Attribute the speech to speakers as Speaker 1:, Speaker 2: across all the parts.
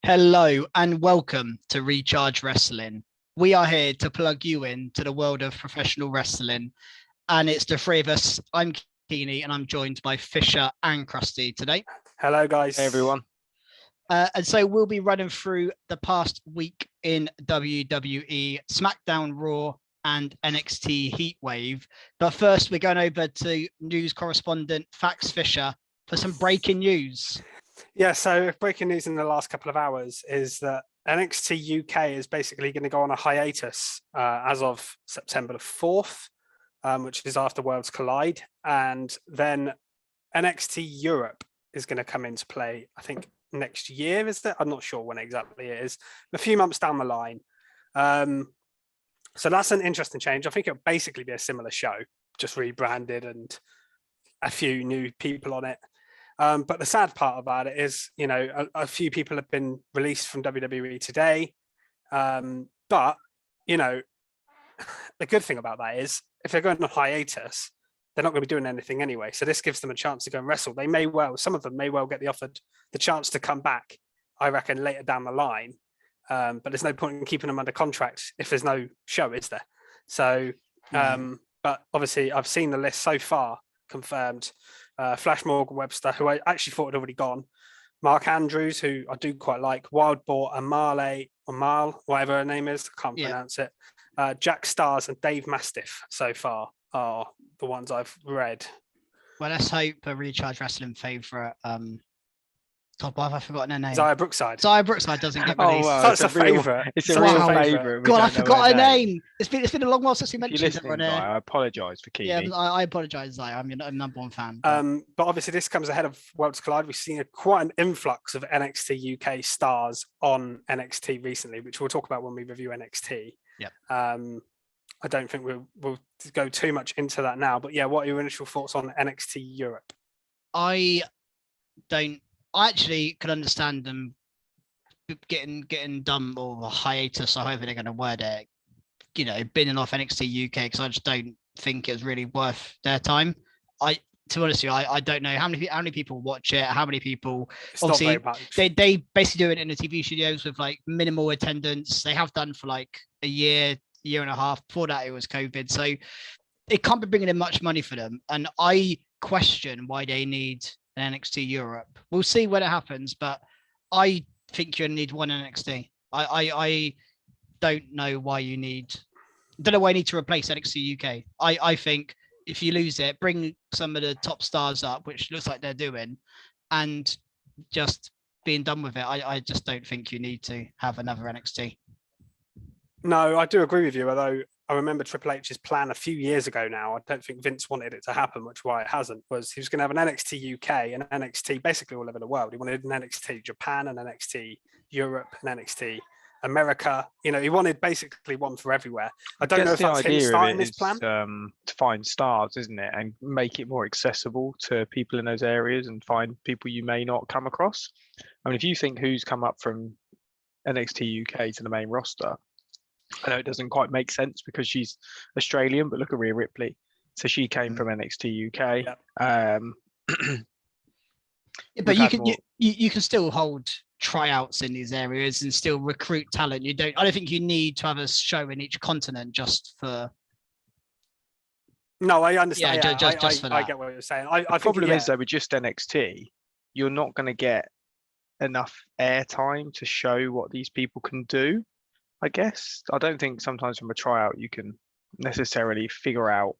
Speaker 1: Hello and welcome to Recharge Wrestling. We are here to plug you in to the world of professional wrestling. And it's the three of us. I'm Keeney and I'm joined by Fisher and Krusty today.
Speaker 2: Hello, guys.
Speaker 3: Hey, everyone.
Speaker 1: And so we'll be running through the past week in WWE, Smackdown, Raw, and NXT Heatwave. But first, we're going over to news correspondent Fax Fisher for some breaking news.
Speaker 2: Yeah, so breaking news in the last couple of hours is that NXT UK is basically going to go on a hiatus as of September the 4th, which is after Worlds Collide. And then NXT Europe is going to come into play, I think, next year, is it? I'm not sure when exactly it is. A few months down the line. So that's an interesting change. I think it'll basically be a similar show, just rebranded and a few new people on it. But the sad part about it is, you know, a few people have been released from WWE today. But, you know, the good thing about that is if they're going on hiatus, they're not going to be doing anything anyway. So this gives them a chance to go and wrestle. They may well, some of them may well get offered the chance to come back, I reckon, later down the line. But there's no point in keeping them under contract if there's no show, is there? So, but obviously I've seen the list so far confirmed. Flash Morgan Webster, who I actually thought had already gone. Mark Andrews, who I do quite like. Wild Boar, Amal, whatever her name is, I can't pronounce it. Jack Stars and Dave Mastiff so far are the ones I've read.
Speaker 1: Well, let's hope a Recharge Wrestling favourite. God, why have I forgotten her name?
Speaker 2: Zaya Brookside.
Speaker 1: Zaya Brookside doesn't get released.
Speaker 2: Wow, that's a favourite.
Speaker 3: It's a real favourite.
Speaker 1: God, I forgot her name. It's been a long while since we mentioned
Speaker 3: it on here. I apologise for Keeney.
Speaker 1: Yeah, I apologise, Zaya. I'm your number one fan.
Speaker 2: But obviously this comes ahead of Worlds Collide. We've seen quite an influx of NXT UK stars on NXT recently, which we'll talk about when we review NXT.
Speaker 1: Yeah.
Speaker 2: I don't think we'll go too much into that now. But yeah, what are your initial thoughts on NXT Europe?
Speaker 1: I actually could understand them getting done or a hiatus, or however they're going to word it, you know, binning off NXT UK, because I just don't think it's really worth their time. To be honest with you, I don't know how many people watch it, how many people.
Speaker 2: It's
Speaker 1: obviously they basically do it in the TV studios with like minimal attendance. They have done for like a year and a half. Before that, it was COVID, so it can't be bringing in much money for them. And I question why they need an NXT Europe. We'll see when it happens, but I think you need one NXT. I don't know why you need to replace NXT UK. I think if you lose it, bring some of the top stars up, which looks like they're doing, and just being done with it. I just don't think you need to have another NXT.
Speaker 2: No, I do agree with you, although I remember Triple H's plan a few years ago now. I don't think Vince wanted it to happen, which why it hasn't, was he was going to have an NXT UK and an NXT basically all over the world. He wanted an NXT Japan and NXT Europe and NXT America. You know, he wanted basically one for everywhere. I don't know if that's him starting this plan.
Speaker 3: To find stars, isn't it? And make it more accessible to people in those areas and find people you may not come across. I mean, if you think who's come up from NXT UK to the main roster, I know it doesn't quite make sense because she's Australian, but look at Rhea Ripley. So she came from NXT UK.
Speaker 1: But you can still hold tryouts in these areas and still recruit talent. I don't think you need to have a show in each continent just for.
Speaker 2: No, I understand.
Speaker 1: Yeah, just for that.
Speaker 2: I get what you're saying. The
Speaker 3: problem is though with just NXT, you're not going to get enough airtime to show what these people can do. I guess I don't think sometimes from a tryout you can necessarily figure out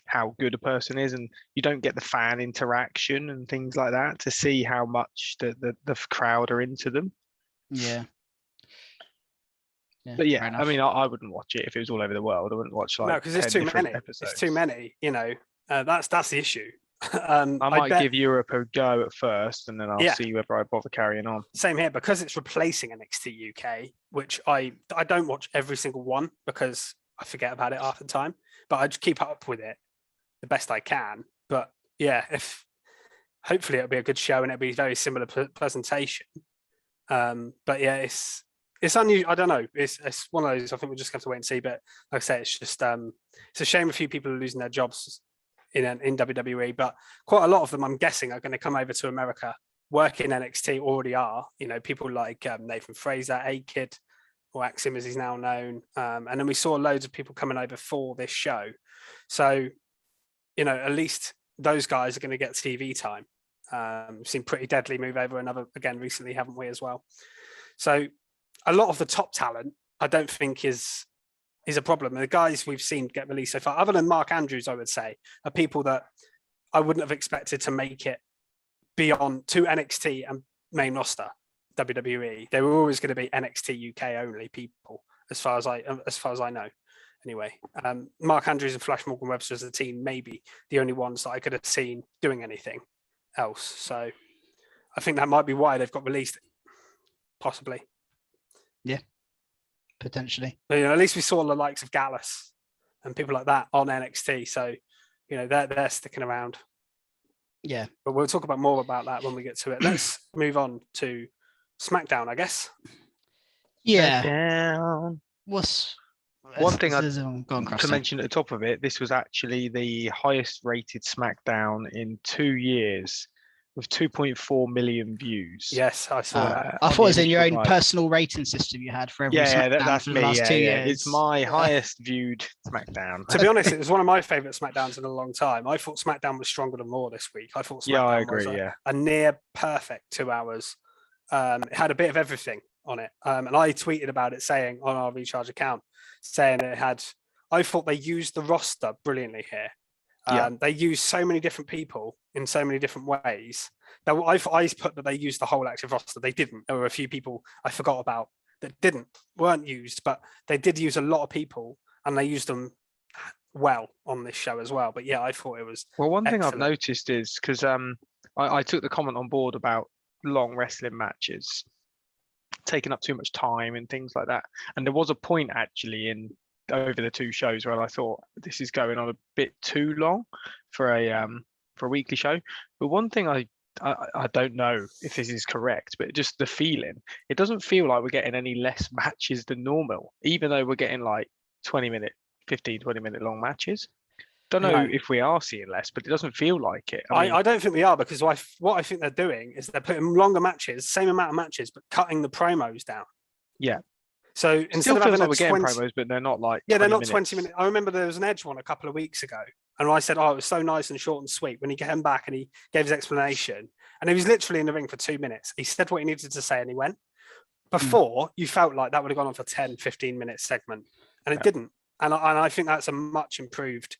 Speaker 3: how good a person is, and you don't get the fan interaction and things like that to see how much the crowd are into them.
Speaker 1: Yeah.
Speaker 3: But yeah, I mean, I wouldn't watch it if it was all over the world. I wouldn't watch
Speaker 2: no, because it's too many.
Speaker 3: Episodes.
Speaker 2: It's too many. You know, that's the issue.
Speaker 3: I might give Europe a go at first, and then I'll see whether I bother carrying on.
Speaker 2: Same here, because it's replacing NXT UK, which I don't watch every single one because I forget about it half the time. But I just keep up with it the best I can. But yeah, hopefully it'll be a good show and it'll be very similar presentation. But yeah, it's unusual. I don't know. It's one of those. I think we'll just have to wait and see. But like I say, it's just it's a shame a few people are losing their jobs in WWE, but quite a lot of them, I'm guessing, are going to come over to America work in NXT already are. You know, people like Nathan Fraser, A-Kid, or Axim as he's now known. And then we saw loads of people coming over for this show. So, you know, at least those guys are going to get TV time. We've seen Pretty Deadly move over another again recently, haven't we, as well? So a lot of the top talent, I don't think is a problem. The guys we've seen get released so far, other than Mark Andrews, I would say, are people that I wouldn't have expected to make it beyond to NXT and main roster WWE. They were always going to be NXT UK only people, as far as I know. Anyway, Mark Andrews and Flash Morgan Webster as a team, maybe the only ones that I could have seen doing anything else. So I think that might be why they've got released, possibly.
Speaker 1: Yeah, potentially.
Speaker 2: But, you know, at least we saw the likes of Gallus and people like that on NXT. So, you know, they're sticking around.
Speaker 1: Yeah.
Speaker 2: But we'll talk about more about that when we get to it. Let's move on to SmackDown, I guess.
Speaker 1: Yeah.
Speaker 3: Down.
Speaker 1: One thing
Speaker 3: to mention at the top of it, this was actually the highest rated SmackDown in 2 years, with 2.4 million views.
Speaker 2: Yes, I saw that.
Speaker 1: I thought it was in your own personal rating system you had for every SmackDown
Speaker 3: that's
Speaker 1: for
Speaker 3: me.
Speaker 1: the last 2 years.
Speaker 3: It's my highest viewed SmackDown.
Speaker 2: To be honest, it was one of my favourite SmackDowns in a long time. I thought SmackDown was stronger than Raw this week. I thought SmackDown
Speaker 3: I agree,
Speaker 2: was a near perfect 2 hours. It had a bit of everything on it. And I tweeted about it saying on our Recharge account, saying it had, I thought they used the roster brilliantly here. They used so many different people in so many different ways. Now, I put that they used the whole active roster. They didn't. There were a few people I forgot about that weren't used, but they did use a lot of people, and they used them well on this show as well. But yeah, I thought it was
Speaker 3: one thing
Speaker 2: excellent.
Speaker 3: I've noticed is because I took the comment on board about long wrestling matches taking up too much time and things like that, and there was a point actually in over the 2 shows where I thought this is going on a bit too long for a weekly show. But one thing I don't know if this is correct, but just the feeling, it doesn't feel like we're getting any less matches than normal, even though we're getting like 20 minute long matches. Don't know if we are seeing less, but it doesn't feel like it.
Speaker 2: I don't think we are, because what I think they're doing is they're putting longer matches, same amount of matches, but cutting the promos down.
Speaker 3: Yeah.
Speaker 2: So instead of having
Speaker 3: like we're getting promos, but they're not like
Speaker 2: they're not 20 minutes. I remember there was an Edge one a couple of weeks ago, and I said, it was so nice and short and sweet when he came back and he gave his explanation, and he was literally in the ring for 2 minutes. He said what he needed to say and he went. Before, you felt like that would have gone on for 10, 15-minute segment, and it didn't. And I think that's a much improved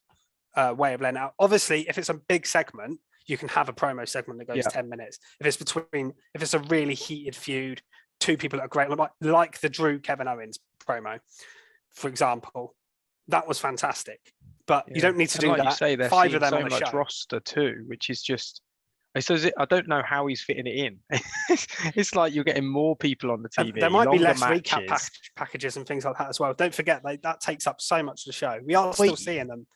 Speaker 2: way of laying out. Obviously, if it's a big segment, you can have a promo segment that goes 10 minutes. If it's a really heated feud, 2 people that are great, like the Drew Kevin Owens promo, for example, that was fantastic. But you don't need to do
Speaker 3: like
Speaker 2: that.
Speaker 3: You say,
Speaker 2: 5 of them
Speaker 3: so
Speaker 2: on the
Speaker 3: much
Speaker 2: show.
Speaker 3: roster too, which is just. I don't know how he's fitting it in. It's like you're getting more people on the TV.
Speaker 2: There might be less
Speaker 3: matches.
Speaker 2: recap packages and things like that as well. Don't forget, that takes up so much of the show. We are still seeing them.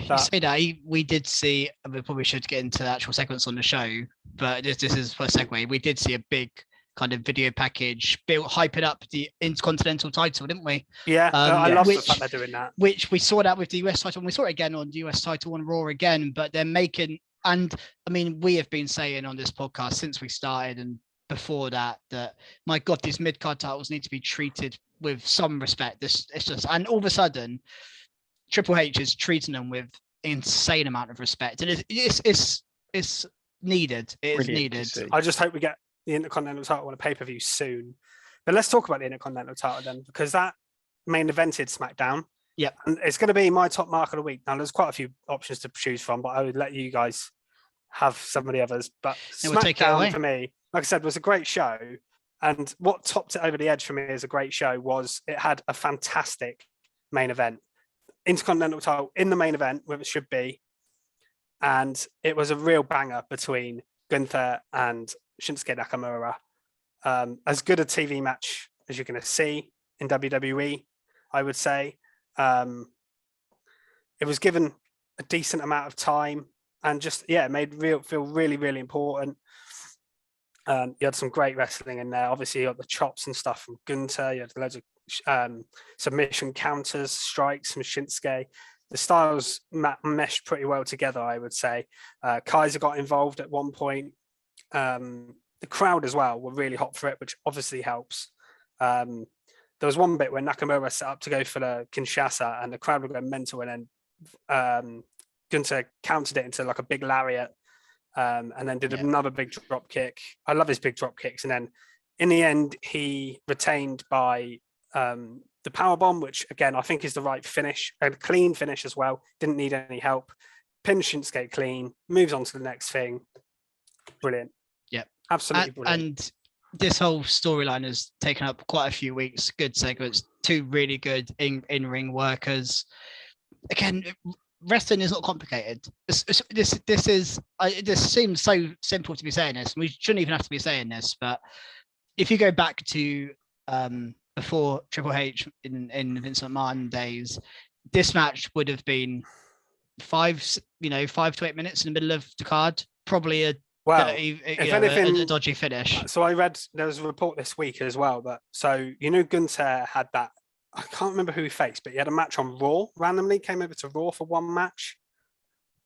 Speaker 1: You say that, we did see, and we probably should get into the actual segments on the show, but this is for a segue. We did see a big kind of video package hyping up the Intercontinental title, didn't we?
Speaker 2: Yeah, I love the fact they're doing that.
Speaker 1: Which we saw that with the US title, and we saw it again on the US title on Raw again, but they're making. And I mean, we have been saying on this podcast since we started and before that, my God, these mid-card titles need to be treated with some respect. It's just, and all of a sudden, Triple H is treating them with insane amount of respect, and it's needed. It is needed.
Speaker 2: I just hope we get the Intercontinental title on a pay-per-view soon. But let's talk about the Intercontinental title then, because that main evented SmackDown.
Speaker 1: Yeah,
Speaker 2: and it's going to be my top mark of the week. Now, there's quite a few options to choose from, but I would let you guys have some of the others. But SmackDown for me, like I said, was a great show. And what topped it over the edge for me as a great show was it had a fantastic main event. Intercontinental title in the main event, where it should be. And it was a real banger between Gunther and Shinsuke Nakamura. As good a TV match as you're going to see in WWE, I would say. It was given a decent amount of time and just it made feel really, really important. You had some great wrestling in there. Obviously, you got the chops and stuff from Gunther. You had loads of submission counters, strikes from Shinsuke. The styles meshed pretty well together, I would say. Kaiser got involved at one point. the crowd as well were really hot for it, which obviously helps. There was one bit where Nakamura set up to go for the Kinshasa, and the crowd were going mental, and then Gunther countered it into like a big lariat, and then did another big drop kick. I love his big drop kicks. And then in the end, he retained by the power bomb, which again I think is the right finish, a clean finish as well. Didn't need any help. Pin Shinsuke clean, moves on to the next thing. Brilliant.
Speaker 1: Yep,
Speaker 2: absolutely brilliant.
Speaker 1: And this whole storyline has taken up quite a few weeks. Good segments, two really good in-ring workers. Again, wrestling is not complicated. This seems so simple to be saying this. We shouldn't even have to be saying this, but if you go back to before Triple H in Vince McMahon days, this match would have been 5 to 8 minutes in the middle of the card. Probably a dodgy finish.
Speaker 2: So I read there was a report this week as well that Gunther had that. I can't remember who he faced, but he had a match on Raw. Randomly came over to Raw for one match.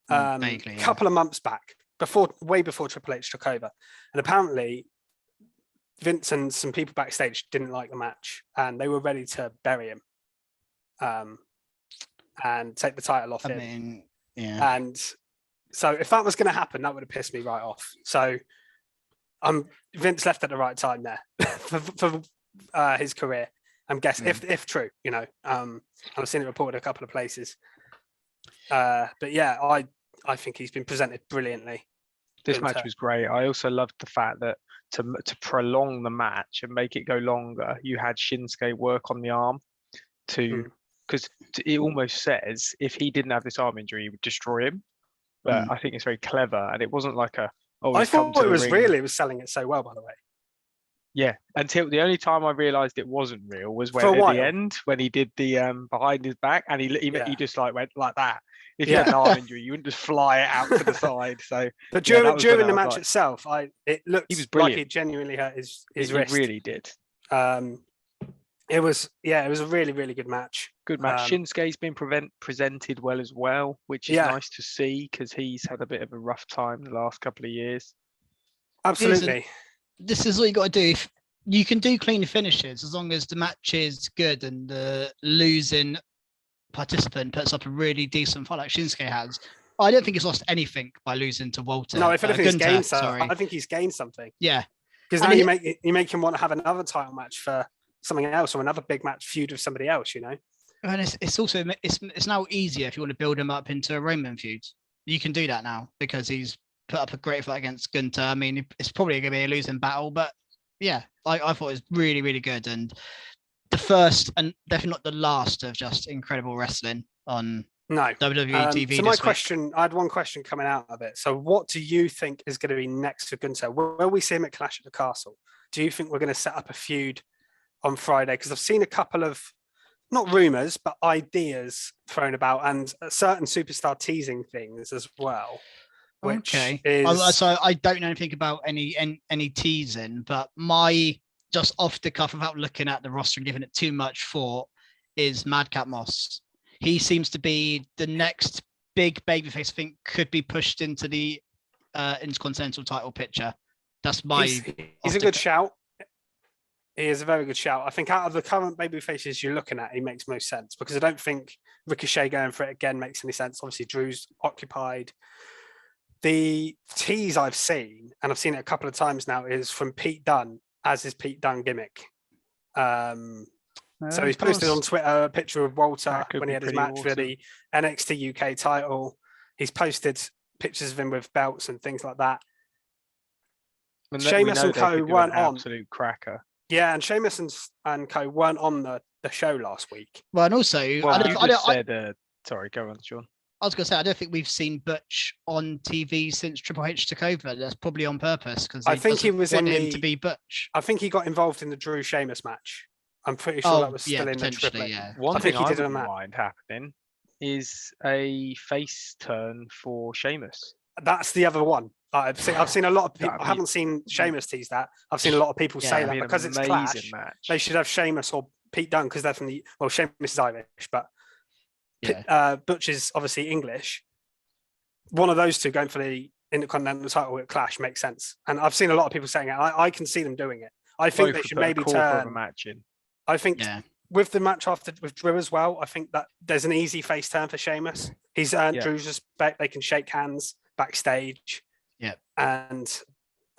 Speaker 1: Vaguely,
Speaker 2: couple of months back, way before Triple H took over, and apparently Vince and some people backstage didn't like the match, and they were ready to bury him, and take the title off him. And so if that was going to happen, that would have pissed me right off. So Vince left at the right time there for his career. I'm guessing if true, I've seen it reported a couple of places. But yeah, I think he's been presented brilliantly.
Speaker 3: This match was great. I also loved the fact that to prolong the match and make it go longer, you had Shinsuke work on the arm because it almost says if he didn't have this arm injury, he would destroy him. But I think it's very clever, and it wasn't like I thought it was real.
Speaker 2: It was selling it so well, by the way.
Speaker 3: Yeah, until the only time I realised it wasn't real was when at the end when he did the behind his back, and he just like went like that. If you had an arm injury, you wouldn't just fly it out to the side. So,
Speaker 2: but during the match itself, it looked
Speaker 3: he was brilliant.
Speaker 2: Like he genuinely hurt his
Speaker 3: He
Speaker 2: wrist.
Speaker 3: really did.
Speaker 2: It was a really, really good match.
Speaker 3: Good match. Shinsuke's been presented well as well, which is nice to see because he's had a bit of a rough time the last couple of years.
Speaker 2: Absolutely.
Speaker 1: This is what you got to do. You can do clean finishes as long as the match is good and the losing participant puts up a really decent fight like Shinsuke has. I don't think he's lost anything by losing to Walter.
Speaker 2: No, if anything, he's gained something. I think he's gained something.
Speaker 1: Yeah.
Speaker 2: Because now you make him want to have another title match for something else or another big match feud with somebody else,
Speaker 1: And it's also it's now easier if you want to build him up into a Roman feud. You can do that now because he's put up a great fight against Gunther. I mean, it's probably going to be a losing battle, but yeah, I thought it was really, really good. And the first and definitely not the last of just incredible wrestling on WWE TV.
Speaker 2: So my question, I had one question coming out of it. So what do you think is going to be next for Gunther? Will we see him at Clash at the Castle? Do you think we're going to set up a feud on Friday? Because I've seen a couple of, not rumours, but ideas thrown about and a certain superstar teasing things as well.
Speaker 1: Okay. So I don't know anything about any teasing, but my just off the cuff without looking at the roster and giving it too much thought is Madcap Moss. He seems to be the next big babyface I think could be pushed into the Intercontinental title picture. That's my.
Speaker 2: He's a good shout. He is a very good shout. I think out of the current babyfaces you're looking at, he makes most sense because I don't think Ricochet going for it again makes any sense. Obviously, Drew's occupied. The tease I've seen, and I've seen it a couple of times now, is from Pete Dunne as his Pete Dunne gimmick. So he's posted on Twitter a picture of Walter when he had his match for the NXT UK title. He's posted pictures of him with belts and things like that. Sheamus and Co weren't on.
Speaker 3: Absolute cracker.
Speaker 2: Yeah, and Sheamus and Co weren't on the show last week.
Speaker 1: Well, and also,
Speaker 3: sorry, go on, Sean.
Speaker 1: I was going to say, I don't think we've seen Butch on TV since Triple H took over. That's probably on purpose because
Speaker 2: I think he was in
Speaker 1: him to be Butch.
Speaker 2: I think he got involved in the Drew Sheamus match. I'm pretty sure that was still in the triple.
Speaker 1: Yeah.
Speaker 3: One thing I wouldn't mind happening is a face turn for Sheamus.
Speaker 2: That's the other one. I've seen a lot of people. I haven't seen Sheamus tease that. I've seen a lot of people say that because it's Clash. Match. They should have Sheamus or Pete Dunne because they're from the. Well, Sheamus is Irish, but Butch is obviously English. One of those two going for the Intercontinental title at Clash makes sense. And I've seen a lot of people saying it. I can see them doing it. I think
Speaker 3: Both
Speaker 2: they
Speaker 3: would
Speaker 2: should
Speaker 3: put a
Speaker 2: maybe
Speaker 3: quarter of a
Speaker 2: turn.
Speaker 3: match in.
Speaker 2: I think with the match with Drew as well, I think that there's an easy face turn for Sheamus. He's earned Drew's respect. They can shake hands backstage.
Speaker 1: Yeah.
Speaker 2: And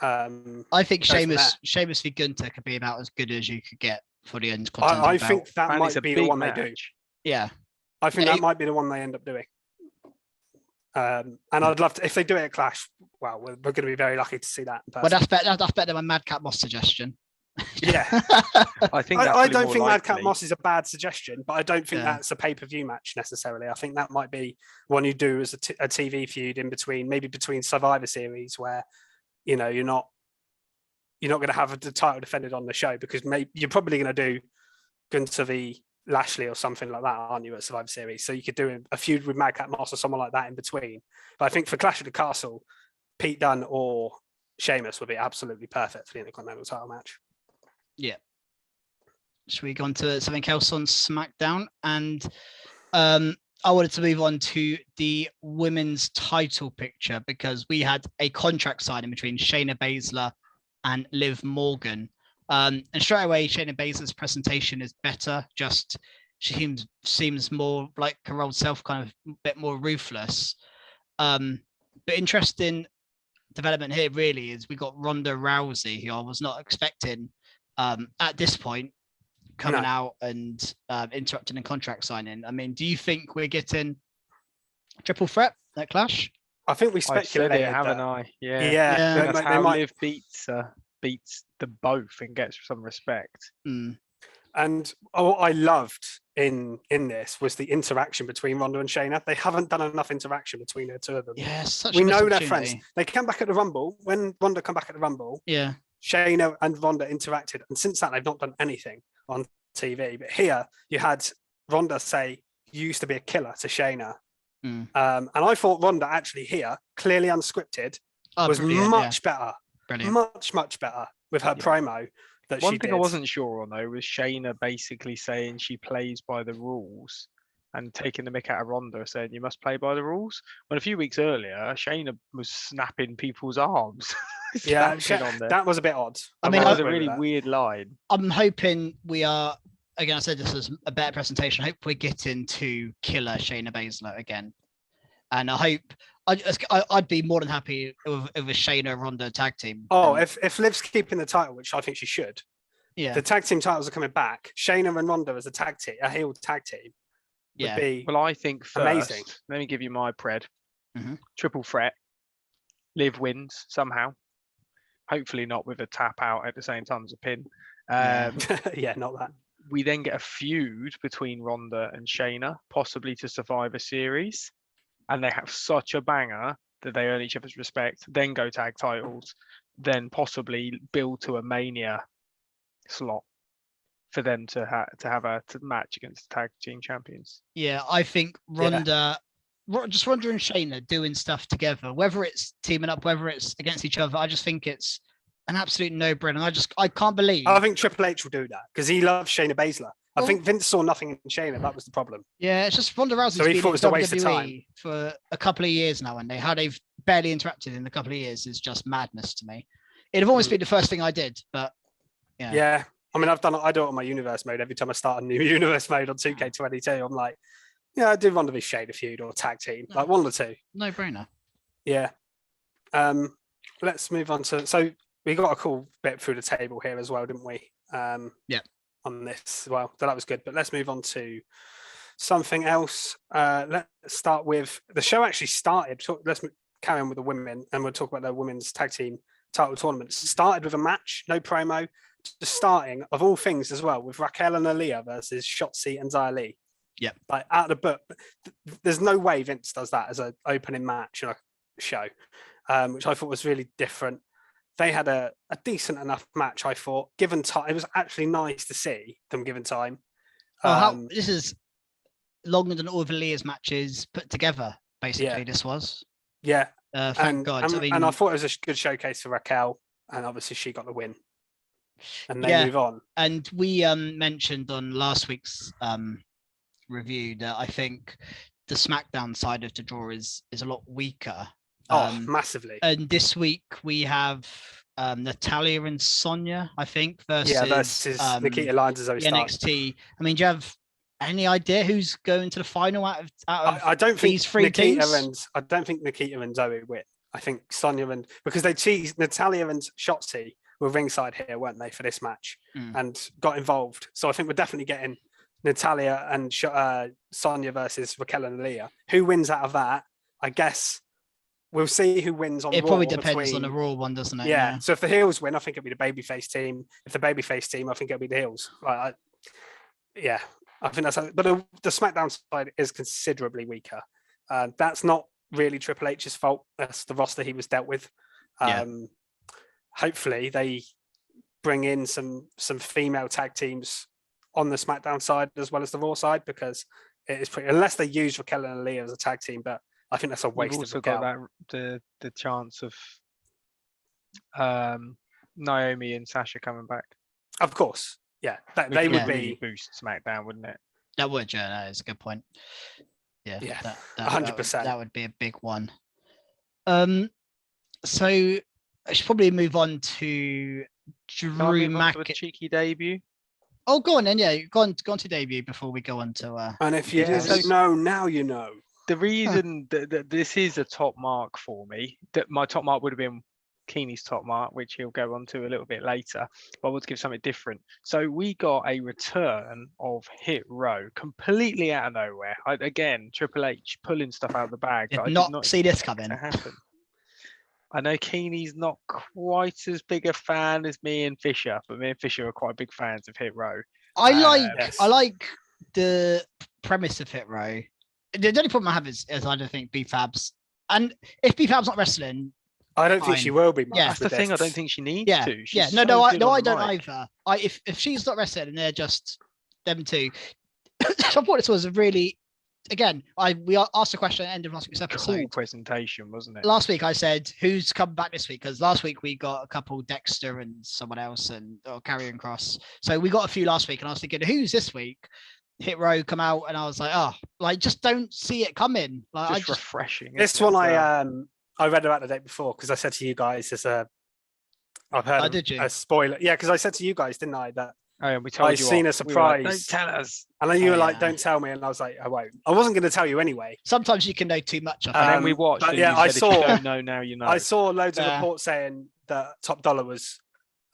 Speaker 1: I think Sheamus v Gunther could be about as good as you could get for the Intercontinental
Speaker 2: I think that might be the one they do.
Speaker 1: Yeah.
Speaker 2: I think that might be the one they end up doing. And I'd love to, if they do it at Clash, well, we're going to be very lucky to see that.
Speaker 1: Well, that's better than my Madcap Moss suggestion.
Speaker 2: Yeah.
Speaker 3: I think
Speaker 2: I don't think Madcap Moss is a bad suggestion, but I don't think that's a pay-per-view match necessarily. I think that might be one you do as a TV feud in between, maybe between Survivor Series, where you're not going to have the title defended on the show, because you're probably going to do Gunther v Lashley or something like that, aren't you, at Survivor Series? So you could do a feud with Madcap Moss or someone like that in between. But I think for Clash of the Castle, Pete Dunne or Sheamus would be absolutely perfect for the Intercontinental title match.
Speaker 1: Yeah. Should we go on to something else on SmackDown? And I wanted to move on to the women's title picture, because we had a contract signing between Shayna Baszler and Liv Morgan. And straight away, Shayna Baszler's presentation is better. Just she seems more like her old self, kind of a bit more ruthless. But interesting development here really is we got Ronda Rousey, who I was not expecting at this point coming out and interrupting a contract signing. I mean, do you think we're getting triple threat at Clash?
Speaker 2: I think we speculated
Speaker 3: it, haven't I? Yeah.
Speaker 2: Yeah.
Speaker 3: That's how Liv beats the both and gets some respect.
Speaker 2: And what I loved in this was the interaction between Ronda and Shayna. They haven't done enough interaction between the two of them.
Speaker 1: Yeah,
Speaker 2: we know they're friends. They come back at the Rumble. When Ronda come back at the Rumble, Shayna and Ronda interacted, and since that they've not done anything on TV. But here you had Ronda say, "You used to be a killer" to Shayna. And I thought Ronda actually here, clearly unscripted, was much better. Brilliant. Much better with her promo.
Speaker 3: One thing I wasn't sure on though was Shayna basically saying she plays by the rules and taking the mick out of Ronda, saying you must play by the rules. When a few weeks earlier, Shayna was snapping people's arms.
Speaker 2: That was a bit odd.
Speaker 1: I mean,
Speaker 3: that was a really weird line.
Speaker 1: I'm hoping we are. Again, I said this was a better presentation. I hope we're getting to killer Shayna Baszler again, and I hope. I'd be more than happy with a Shayna Ronda tag team.
Speaker 2: Oh, if Liv's keeping the title, which I think she should,
Speaker 1: the
Speaker 2: tag team titles are coming back. Shayna and Ronda as a tag team, a heel tag team, would be
Speaker 3: well, I think first,
Speaker 2: amazing.
Speaker 3: Let me give you my pred. Triple threat. Liv wins somehow. Hopefully not with a tap out at the same time as a pin.
Speaker 2: Not that.
Speaker 3: We then get a feud between Ronda and Shayna, possibly to Survivor Series. And they have such a banger that they earn each other's respect, then go tag titles, then possibly build to a Mania slot for them to have a match against the tag team champions.
Speaker 1: Yeah, I think Ronda, just Ronda and Shayna doing stuff together, whether it's teaming up, whether it's against each other, I just think it's an absolute no-brainer. I can't believe.
Speaker 2: I think Triple H will do that because he loves Shayna Baszler. I think Vince saw nothing in Shayna. That was the problem.
Speaker 1: Yeah, it's just Ronda Rousey's been in WWE for a couple of years now, and how they've barely interacted in a couple of years is just madness to me. It'd have almost been the first thing I did, but
Speaker 2: yeah. I mean, I do it on my universe mode every time I start a new universe mode on 2K22. I'm like, I do Ronda v Shayna feud or tag team, like one or two.
Speaker 1: No brainer.
Speaker 2: Yeah. Let's move on to. So we got a cool bit through the table here as well, didn't we? On this, well, so that was good. But let's move on to something else. Let's start with the show. Actually started. Let's carry on with the women, and we'll talk about the women's tag team title tournament. Started with a match, no promo, just starting of all things as well, with Raquel and Aaliyah versus Shotzi and Xia Li.
Speaker 1: Yeah,
Speaker 2: like out of the book. There's no way Vince does that as an opening match in a show, which I thought was really different. They had a decent enough match, I thought, given time. It was actually nice to see them given time.
Speaker 1: This is longer than all of Aaliyah's matches put together, basically, this was.
Speaker 2: Yeah.
Speaker 1: Thank God.
Speaker 2: And I thought it was a good showcase for Raquel, and obviously she got the win. And they move on.
Speaker 1: And we mentioned on last week's review that I think the SmackDown side of the draw is a lot weaker
Speaker 2: Massively.
Speaker 1: And this week we have Natalia and Sonya, I think, versus
Speaker 2: Nikita Lyons and Zoe Stark.
Speaker 1: NXT. I mean, do you have any idea who's going to the final out of
Speaker 2: I don't think
Speaker 1: these three teams?
Speaker 2: I don't think Nikita and Zoe win. I think Sonya because they cheated. Natalia and Shotzi were ringside here, weren't they, for this match, and got involved. So I think we're definitely getting Natalia and Sonya versus Raquel and Aaliyah. Who wins out of that? I guess we'll see who wins on Raw.
Speaker 1: It probably depends on the Raw one, doesn't it?
Speaker 2: Yeah. So if the heels win, I think it'll be the babyface team. If the babyface team, I think it'll be the heels. I think that's. But the SmackDown side is considerably weaker. That's not really Triple H's fault. That's the roster he was dealt with. Hopefully they bring in some female tag teams on the SmackDown side as well as the Raw side, because it is pretty, unless they use Raquel and Aaliyah as a tag team, but I think that's a waste of Raquel.
Speaker 3: Got that the chance of Naomi and Sasha coming back.
Speaker 2: Of course, yeah, they would
Speaker 3: really boost SmackDown, wouldn't it?
Speaker 1: That would, yeah, that is a good point. Yeah,
Speaker 2: 100%.
Speaker 1: That would be a big one. So I should probably move on to Drew McIntyre.
Speaker 3: Cheeky debut.
Speaker 1: Oh, go on then. Yeah, go on to debut before we go on to.
Speaker 2: And if you didn't know, now you know.
Speaker 3: The reason that this is a top mark for me, that my top mark would have been Keeney's top mark, which he'll go on to a little bit later, but I want to give something different. So we got a return of Hit Row completely out of nowhere. Again, Triple H pulling stuff out of the bag.
Speaker 1: Did not see this coming.
Speaker 3: Happen. I know Keeney's not quite as big a fan as me and Fisher, but me and Fisher are quite big fans of Hit Row.
Speaker 1: I like the premise of Hit Row. The only problem I have is I don't think B-Fab's, and if B-Fab's not wrestling,
Speaker 2: I don't think she will be.
Speaker 1: Yeah,
Speaker 3: that's the thing. I don't think she needs to. She's
Speaker 1: I don't either. If she's not wrestling and they're just them two, I thought this was a really, again, we asked a question at the end of last week's episode.
Speaker 3: Cool presentation, wasn't it?
Speaker 1: Last week I said, who's come back this week? Because last week we got a couple, Dexter and someone else, and Karrion Kross. So we got a few last week, and I was thinking, who's this week? Hit Row come out, and I was like, just don't see it coming. Like,
Speaker 3: just refreshing.
Speaker 2: This one I read about the day before, because I said to you guys, I've heard a spoiler. Yeah, because I said to you guys, didn't I, that
Speaker 3: we told
Speaker 2: I've seen a surprise.
Speaker 3: Like, don't tell us.
Speaker 2: And then you were like, don't tell me. And I was like, I won't. I wasn't going to tell you anyway.
Speaker 1: Sometimes you can know too much.
Speaker 3: And then we watched.
Speaker 2: But I saw.
Speaker 3: If you don't know now, you know.
Speaker 2: I saw loads of reports saying that Top Dollar was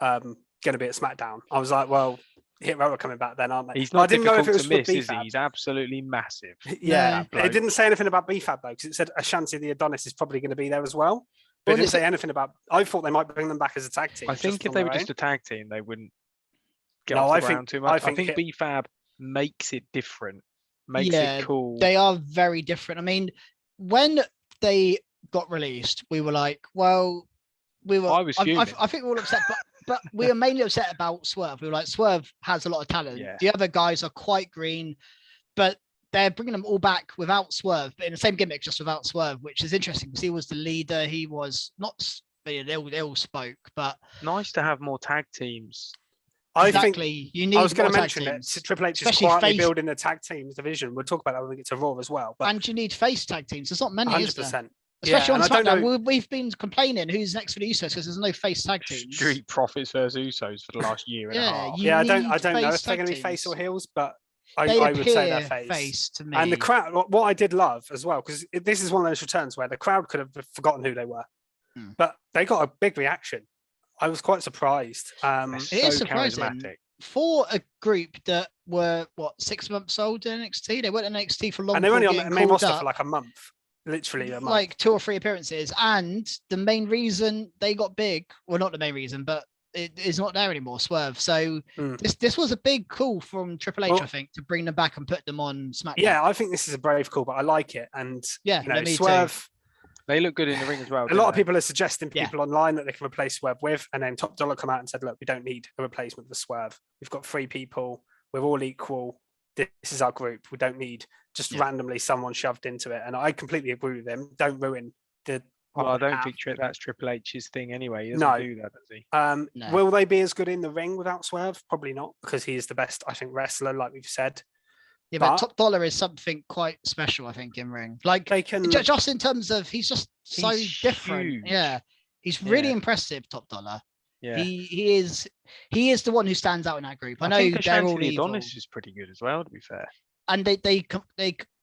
Speaker 2: going to be at SmackDown. I was like, well, Hit Row are coming back then, aren't they?
Speaker 3: He's not difficult to miss, is he? He's absolutely massive.
Speaker 2: Yeah. It didn't say anything about B-Fab, though, because it said Ashanti the Adonis is probably going to be there as well. But it didn't say anything about... I thought they might bring them back as a tag team.
Speaker 3: I think if they were just a tag team, they wouldn't get off the ground too much. I think B-Fab makes it different, makes it cool.
Speaker 1: They are very different. I mean, when they got released, we were like, well... I was fuming. I think we were all upset, but we were mainly upset about Swerve. We were like, Swerve has a lot of talent. Yeah. The other guys are quite green, but they're bringing them all back without Swerve, but in the same gimmick, just without Swerve, which is interesting because he was the leader. He was not, they all spoke, but
Speaker 3: nice to have more tag teams.
Speaker 2: I was going to mention it. Triple H is quietly building the tag teams division. We'll talk about that when we get to Raw as well. But
Speaker 1: and you need face tag teams. There's not many, 100%. Is there?
Speaker 2: Especially
Speaker 1: on SmackDown, we've been complaining who's next for the Usos because there's no face tag teams.
Speaker 3: Street Profits versus Usos for the last year and a half.
Speaker 2: I don't know if they're going to be face or heels, but I would say they're face
Speaker 1: to me.
Speaker 2: And the crowd, what I did love as well, because this is one of those returns where the crowd could have forgotten who they were, but they got a big reaction. I was quite surprised.
Speaker 1: It is surprising for a group that were 6 months old in NXT. They weren't in NXT for long,
Speaker 2: and they were only on the main roster for like a month. Literally a month.
Speaker 1: Like 2 or 3 appearances, and the main reason they got big, well, not the main reason, but it is not there anymore, Swerve. So this was a big call from Triple H, I think, to bring them back and put them on SmackDown.
Speaker 2: Yeah, I think this is a brave call, but I like it. And
Speaker 1: Swerve,
Speaker 2: too.
Speaker 3: They look good in the ring as well.
Speaker 2: A lot of people are suggesting people online that they can replace Swerve with, and then Top Dollar come out and said, look, we don't need a replacement for Swerve. We've got 3 people. We're all equal. This is our group. We don't need just randomly someone shoved into it. And I completely agree with him. Don't ruin the...
Speaker 3: Well, I don't think that's Triple H's thing anyway. He doesn't do that, does he?
Speaker 2: No. Will they be as good in the ring without Swerve? Probably not, because he is the best, I think, wrestler, like we've said.
Speaker 1: Yeah, but Top Dollar is something quite special, I think, in ring. Like
Speaker 2: they can
Speaker 1: just in terms of he's just so different.
Speaker 3: huge.
Speaker 1: Yeah, he's really impressive. Top Dollar.
Speaker 3: Yeah,
Speaker 1: he is the one who stands out in that group. I know
Speaker 3: think
Speaker 1: they're all
Speaker 3: Ashanti
Speaker 1: evil,
Speaker 3: Adonis is pretty good as well, to be fair.
Speaker 1: and they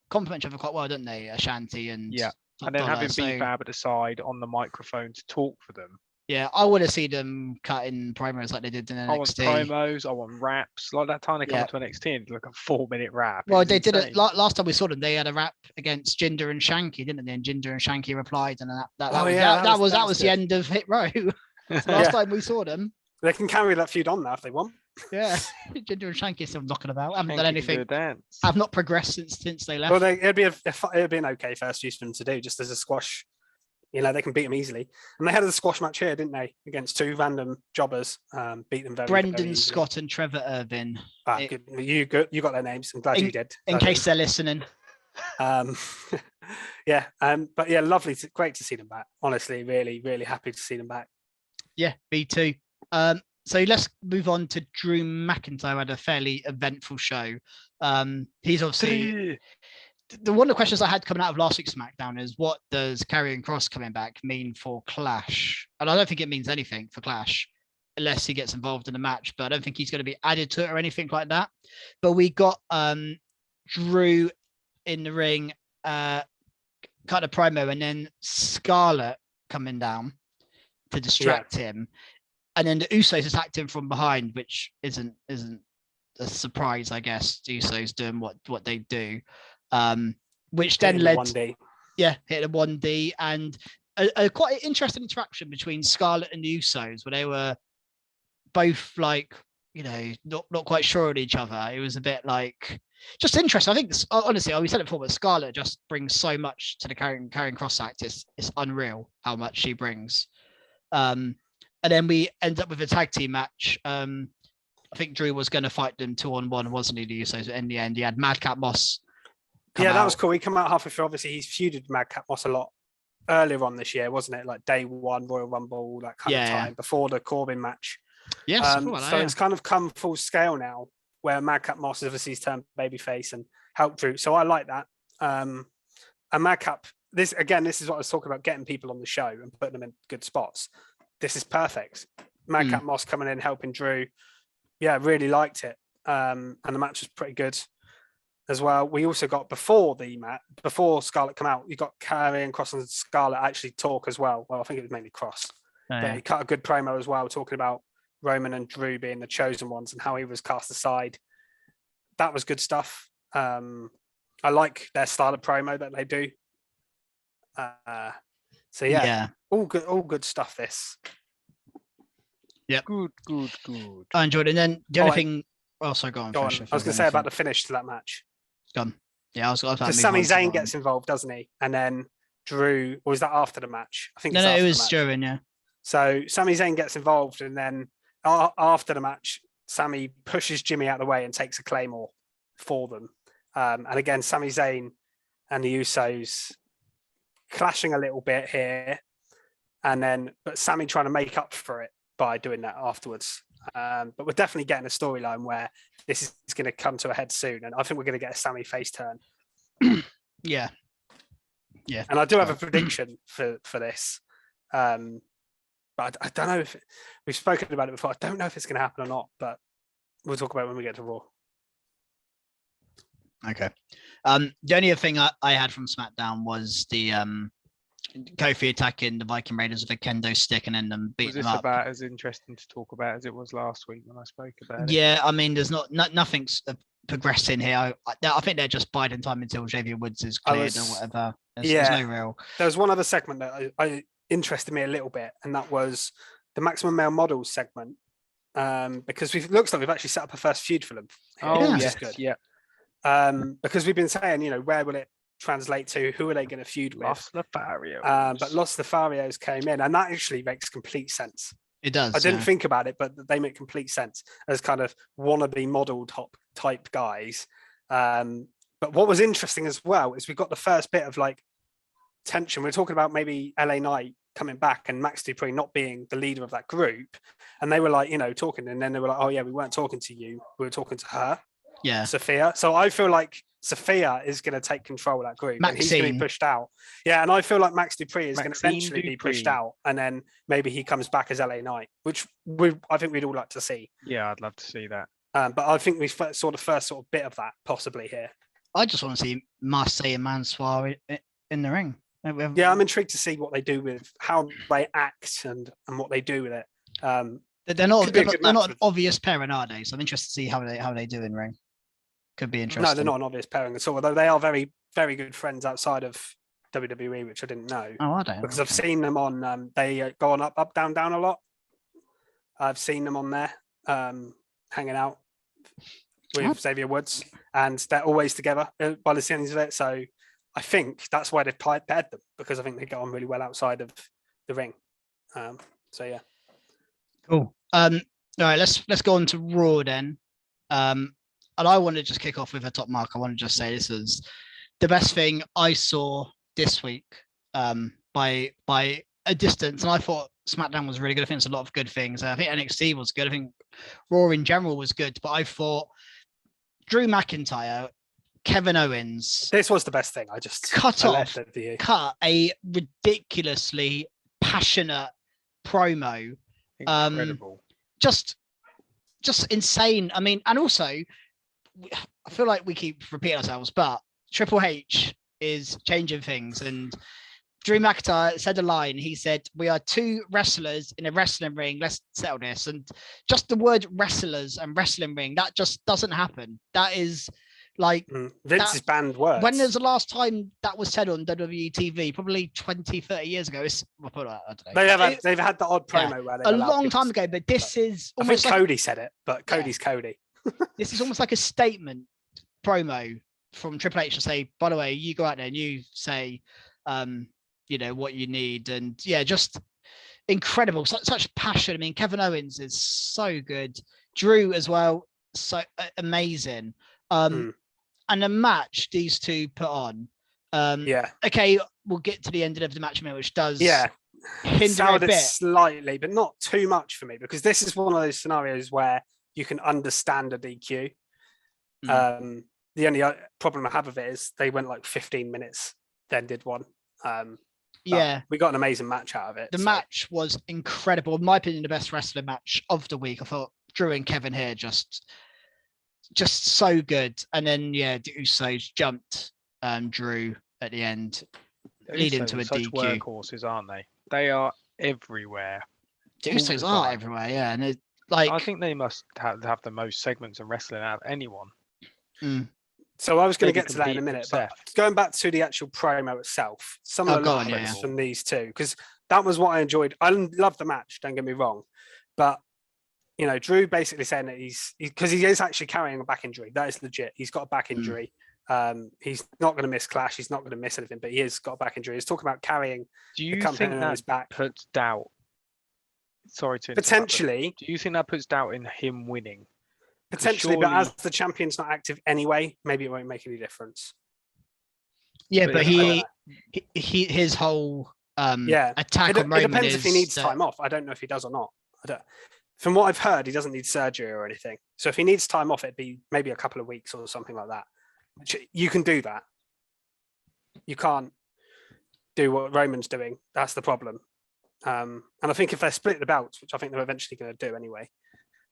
Speaker 1: complement each other quite well, don't they? Ashanti and
Speaker 3: Yeah,
Speaker 1: Top
Speaker 3: and then
Speaker 1: Dollar,
Speaker 3: having
Speaker 1: so,
Speaker 3: B-Fab at the side on the microphone to talk for them.
Speaker 1: yeah, I want to see them cutting promos like they did in NXT.
Speaker 3: I want promos, I want raps. Like that time they come
Speaker 1: Yeah.
Speaker 3: to NXT and did like a 4-minute rap.
Speaker 1: Well, they did it last time we saw them. They had a rap against Jinder and Shanky, didn't they? And Jinder and Shanky replied, and that was the end of Hit Row. Last time we saw them.
Speaker 2: They can carry that feud on now if they want.
Speaker 1: Yeah, Jinder and Shanky are still knocking about. Haven't done anything.
Speaker 3: Dance.
Speaker 1: Have not progressed since they left.
Speaker 2: Well, it'd be an okay first use for them to do, just as a squash. You know, they can beat them easily. And they had a squash match here, didn't they? Against two random jobbers. Beat them very
Speaker 1: Brendan
Speaker 2: very
Speaker 1: Scott and Trevor Irvin.
Speaker 2: Good. You got their names. I'm glad you did.
Speaker 1: In case they're listening.
Speaker 2: But yeah, great to see them back. Honestly, really, really happy to see them back.
Speaker 1: Yeah, me too. So let's move on to Drew McIntyre. Had a fairly eventful show. He's obviously one of the questions I had coming out of last week's SmackDown is, what does Karrion Kross coming back mean for Clash? And I don't think it means anything for Clash unless he gets involved in the match, but I don't think he's going to be added to it or anything like that. But we got Drew in the ring, cut a promo, and then Scarlett coming down to distract him. And then the Usos attacked him from behind, which isn't a surprise, I guess. The Usos doing what they do. Which then led
Speaker 2: hit
Speaker 1: a 1D, and a quite interesting interaction between Scarlett and the Usos, where they were both like, you know, not quite sure of each other. It was a bit like just interesting. I think honestly, we said it before, but Scarlett just brings so much to the Karrion Kross act. It's unreal how much she brings. And then we end up with a tag team match. I think Drew was going to fight them 2-on-1, wasn't he? The Usos. In the end, he had Madcap Moss.
Speaker 2: That was cool. He came out halfway through. Obviously, he's feuded Madcap Moss a lot earlier on this year, wasn't it? Like day one, Royal Rumble, that kind of time before the Corbin match.
Speaker 1: Yes.
Speaker 2: It's kind of come full scale now, where Madcap Moss obviously has turned babyface and helped Drew. So I like that. And Madcap, this is what I was talking about, getting people on the show and putting them in good spots. This is perfect. Madcap Moss coming in, helping Drew. Yeah, really liked it. And the match was pretty good as well. We also got before Scarlett come out, you got Karrion Kross and Scarlett actually talk as well. Well, I think it was mainly Kross. But he cut a good promo as well, talking about Roman and Drew being the chosen ones and how he was cast aside. That was good stuff. I like their style of promo that they do. All good stuff. This.
Speaker 1: Yeah.
Speaker 3: Good.
Speaker 1: I enjoyed it. And then the only thing. Oh, sorry, go on.
Speaker 2: I was going to say about the finish to that match.
Speaker 1: Done. Yeah, I was
Speaker 2: because Sami Zayn gets involved, doesn't he? And then Drew, or was that after the match? I think
Speaker 1: it was during. Yeah.
Speaker 2: So Sami Zayn gets involved, and then after the match, Sami pushes Jimmy out of the way and takes a Claymore for them. And again, Sami Zayn and the Usos clashing a little bit here, but Sami trying to make up for it by doing that afterwards. But we're definitely getting a storyline where this is going to come to a head soon, and I think we're going to get a Sami face turn.
Speaker 1: Yeah.
Speaker 2: And I do have a prediction for this, but I don't know if we've spoken about it before. I don't know if it's going to happen or not, but we'll talk about it when we get to Raw.
Speaker 1: Okay. The only other thing I had from SmackDown was the Kofi attacking the Viking Raiders with a kendo stick and then them beating them up.
Speaker 3: Was this about as interesting to talk about as it was last week when I spoke about it?
Speaker 1: Yeah, I mean, there's nothing's progressing here. I think they're just biding time until Xavier Woods is cleared or whatever. There's no real.
Speaker 2: There was one other segment that I interested me a little bit, and that was the Maximum Male Models segment, because it looks like we've actually set up a first feud for them.
Speaker 3: Yes, good. Yeah.
Speaker 2: Because we've been saying, where will it translate to? Who are they going to feud with?
Speaker 3: Los Lotharios.
Speaker 2: But Los Lotharios came in, and that actually makes complete sense.
Speaker 1: It does.
Speaker 2: I didn't think about it, but they make complete sense as kind of wannabe model type guys. But what was interesting as well is we got the first bit of like tension. We're talking about maybe LA Knight coming back and Max Dupree not being the leader of that group, and they were like, talking, and then they were like, "Oh yeah, we weren't talking to you, we were talking to her."
Speaker 1: Yeah.
Speaker 2: Sophia. So I feel like Sophia is going to take control of that group and he's going to be
Speaker 1: Maxine.
Speaker 2: pushed out. Yeah, and I feel like Max Dupree is going to
Speaker 3: Maxine
Speaker 2: eventually be pushed
Speaker 3: Dupree.
Speaker 2: out, and then maybe he comes back as LA Knight, which I think we'd all like to see.
Speaker 3: Yeah, I'd love to see that.
Speaker 2: But I think we saw the first sort of bit of that possibly here.
Speaker 1: I just want to see Marseille and Mansoir in the ring.
Speaker 2: Yeah, I'm intrigued to see what they do with how they act and what they do with it.
Speaker 1: They're not
Speaker 2: match
Speaker 1: an obvious pairing, are they? So I'm interested to see how they do in ring. Could be interesting.
Speaker 2: No, they're not an obvious pairing at all. Although they are very, very good friends outside of WWE, which I didn't know.
Speaker 1: Oh, I don't.
Speaker 2: Because I've seen them on. They go on up, down, down a lot. I've seen them on there, hanging out with Xavier Woods, and they're always together by the scenes of it. So I think that's why they've paired them, because I think they get on really well outside of the ring. So yeah.
Speaker 1: Cool. All right, let's go on to Raw then. And I want to just kick off with a top mark. I want to just say this is the best thing I saw this week by a distance. And I thought SmackDown was really good. I think there's a lot of good things. I think NXT was good. I think Raw in general was good. But I thought Drew McIntyre, Kevin Owens.
Speaker 2: This was the best thing. I just
Speaker 1: cut a ridiculously passionate promo.
Speaker 3: Incredible.
Speaker 1: Just insane. I mean, and also, I feel like we keep repeating ourselves, but Triple H is changing things. And Drew McIntyre said a line. He said, "We are two wrestlers in a wrestling ring. Let's settle this." And just the word wrestlers and wrestling ring, that just doesn't happen. That is like
Speaker 2: Vince's banned words.
Speaker 1: When was the last time that was said on WWE TV? Probably 20, 30 years ago. I don't know.
Speaker 2: They've had the odd promo where
Speaker 1: a long time ago, but this is almost
Speaker 2: I think Cody said it, but Cody's Cody.
Speaker 1: This is almost like a statement promo from Triple H to say, by the way, you go out there and you say, what you need. And yeah, just incredible. Such passion. I mean, Kevin Owens is so good. Drew as well. So amazing. And the match these two put on. Okay, we'll get to the end of the match, which does hinder a bit.
Speaker 2: Slightly, but not too much for me, because this is one of those scenarios where you can understand a DQ. The only problem I have with it is they went like 15 minutes, then did one. We got an amazing match out of it.
Speaker 1: The match was incredible. In my opinion, the best wrestling match of the week. I thought Drew and Kevin here just so good. And then the Usos jumped Drew at the end, leading to a
Speaker 3: such
Speaker 1: DQ.
Speaker 3: Workhorses, aren't they? They are everywhere.
Speaker 1: The Usos are everywhere, yeah. And
Speaker 3: I think they must have the most segments of wrestling out of anyone.
Speaker 2: So I was going to get to that in a minute, but going back to the actual promo itself, some of the lines from these two, because that was what I enjoyed. I loved the match, don't get me wrong, but Drew basically saying that because he is actually carrying a back injury. That is legit. He's got a back injury. He's not going to miss Clash. He's not going to miss anything, but he has got a back injury. He's talking about carrying the company on his back.
Speaker 3: Puts doubt? Sorry to interrupt,
Speaker 2: potentially.
Speaker 3: Do you think that puts doubt in him winning?
Speaker 2: Potentially, but as the champion's not active anyway, maybe it won't make any difference.
Speaker 1: Yeah, but his whole attack on Roman
Speaker 2: it depends if he needs time off. I don't know if he does or not. From what I've heard, he doesn't need surgery or anything. So if he needs time off, it'd be maybe a couple of weeks or something like that. Which you can do that. You can't do what Roman's doing. That's the problem. And I think if they split the belts, which I think they're eventually going to do anyway,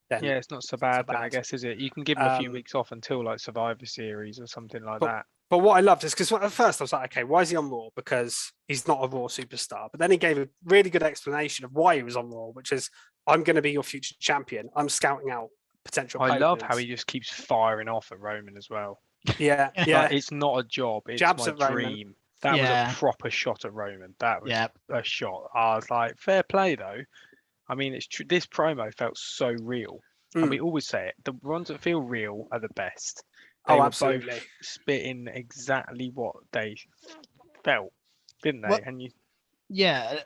Speaker 2: then
Speaker 3: it's not so bad, then, I guess, is it? You can give him a few weeks off until like Survivor Series or something like that.
Speaker 2: But what I loved is because at first I was like, okay, why is he on Raw? Because he's not a Raw superstar. But then he gave a really good explanation of why he was on Raw, which is, I'm going to be your future champion. I'm scouting out potential opponents.
Speaker 3: I love how he just keeps firing off at Roman as well.
Speaker 2: Yeah.
Speaker 3: Like, it's not a job. It's
Speaker 2: Jabs
Speaker 3: my dream. That was a proper shot at Roman. That was a shot. I was like, fair play though. I mean, it's true. This promo felt so real. And we always say it. The ones that feel real are the best. They were
Speaker 2: absolutely.
Speaker 3: Both spitting exactly what they felt, didn't they?
Speaker 1: Well,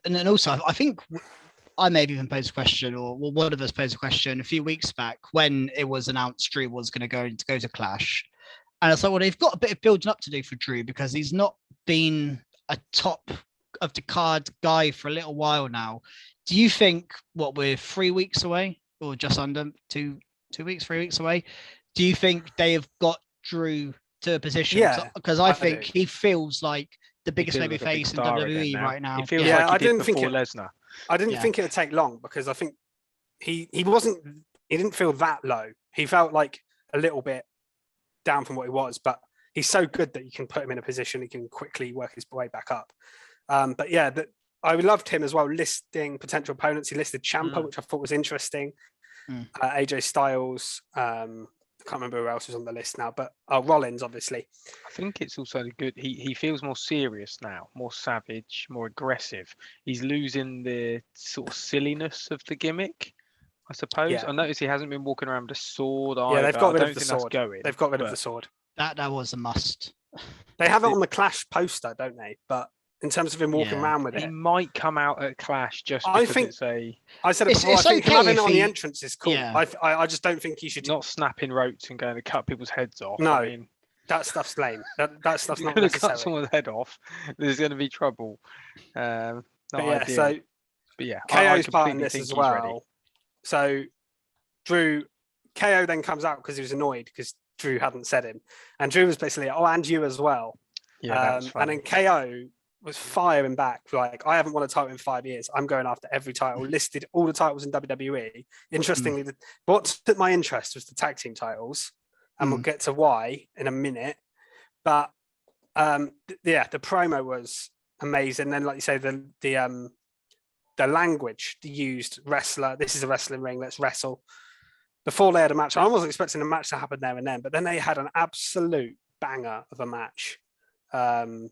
Speaker 3: and
Speaker 1: then also I think I may have even posed a question, or one of us posed a question a few weeks back when it was announced Drew was going to go to Clash. And I thought, well, they've got a bit of building up to do for Drew because he's not been a top of the card guy for a little while now. Do you think we're 3 weeks away, or just under 2 weeks, 3 weeks away? Do you think they have got Drew to a position?
Speaker 2: Yeah,
Speaker 1: because I
Speaker 2: I
Speaker 1: think
Speaker 2: do.
Speaker 1: he feels like the
Speaker 3: He
Speaker 1: biggest
Speaker 3: feels like a big
Speaker 1: babyface in
Speaker 3: star again
Speaker 1: WWE
Speaker 3: now.
Speaker 1: right now.
Speaker 3: He feels
Speaker 2: Yeah,
Speaker 3: like he
Speaker 2: I
Speaker 3: did
Speaker 2: didn't think
Speaker 3: before
Speaker 2: it-
Speaker 3: Lesnar.
Speaker 2: I didn't
Speaker 1: Yeah.
Speaker 2: think it would take long because I think he didn't feel that low. He felt like a little bit down from what he was, but he's so good that you can put him in a position he can quickly work his way back up. But yeah, I loved him as well, listing potential opponents. He listed Ciampa, which I thought was interesting. AJ Styles. I can't remember who else was on the list now, but Rollins, obviously.
Speaker 3: I think it's also good. He feels more serious now, more savage, more aggressive. He's losing the sort of silliness of the gimmick, I suppose.
Speaker 2: Yeah.
Speaker 3: I noticed he hasn't been walking around with a sword
Speaker 2: Yeah,
Speaker 3: either.
Speaker 2: they've got
Speaker 3: I
Speaker 2: rid
Speaker 3: don't
Speaker 2: of the
Speaker 3: think that's
Speaker 2: sword.
Speaker 3: going.
Speaker 2: They've got rid of
Speaker 3: but
Speaker 2: the sword.
Speaker 1: That was a must.
Speaker 2: They have it on the Clash poster, don't they? But in terms of him walking
Speaker 1: Yeah.
Speaker 2: around with
Speaker 3: he
Speaker 2: it,
Speaker 3: might come out at Clash just
Speaker 2: I
Speaker 3: because
Speaker 2: think-
Speaker 3: it's a
Speaker 2: I said it
Speaker 1: It's-
Speaker 2: before.
Speaker 1: it's
Speaker 2: I think him
Speaker 1: okay
Speaker 2: having it
Speaker 1: if
Speaker 2: on the
Speaker 1: he-
Speaker 2: entrance is cool.
Speaker 1: Yeah.
Speaker 2: I just don't think he should.
Speaker 3: not snapping ropes and going to cut people's heads off.
Speaker 2: No,
Speaker 3: I mean,
Speaker 2: that stuff's lame. That stuff's
Speaker 3: you're
Speaker 2: not
Speaker 3: going to
Speaker 2: necessary.
Speaker 3: cut someone's head off. There's going to be trouble. Not
Speaker 2: But yeah,
Speaker 3: ideal.
Speaker 2: so
Speaker 3: But yeah,
Speaker 2: KO's part in
Speaker 3: completely
Speaker 2: this
Speaker 3: think
Speaker 2: as
Speaker 3: he's
Speaker 2: well.
Speaker 3: ready.
Speaker 2: So KO then comes out because he was annoyed because Drew hadn't said him, and Drew was basically, "Oh, and you as well."
Speaker 3: Yeah, that was
Speaker 2: And
Speaker 3: funny.
Speaker 2: then KO was firing back like, "I haven't won a title in 5 years. I'm going after every title." Listed all the titles in WWE. Interestingly, what took my interest was the tag team titles, and we'll get to why in a minute. But yeah, the promo was amazing. Then, like you say, the language used, wrestler. This is a wrestling ring. Let's wrestle. Before they had a match, I wasn't expecting a match to happen there and then, but then they had an absolute banger of a match. KO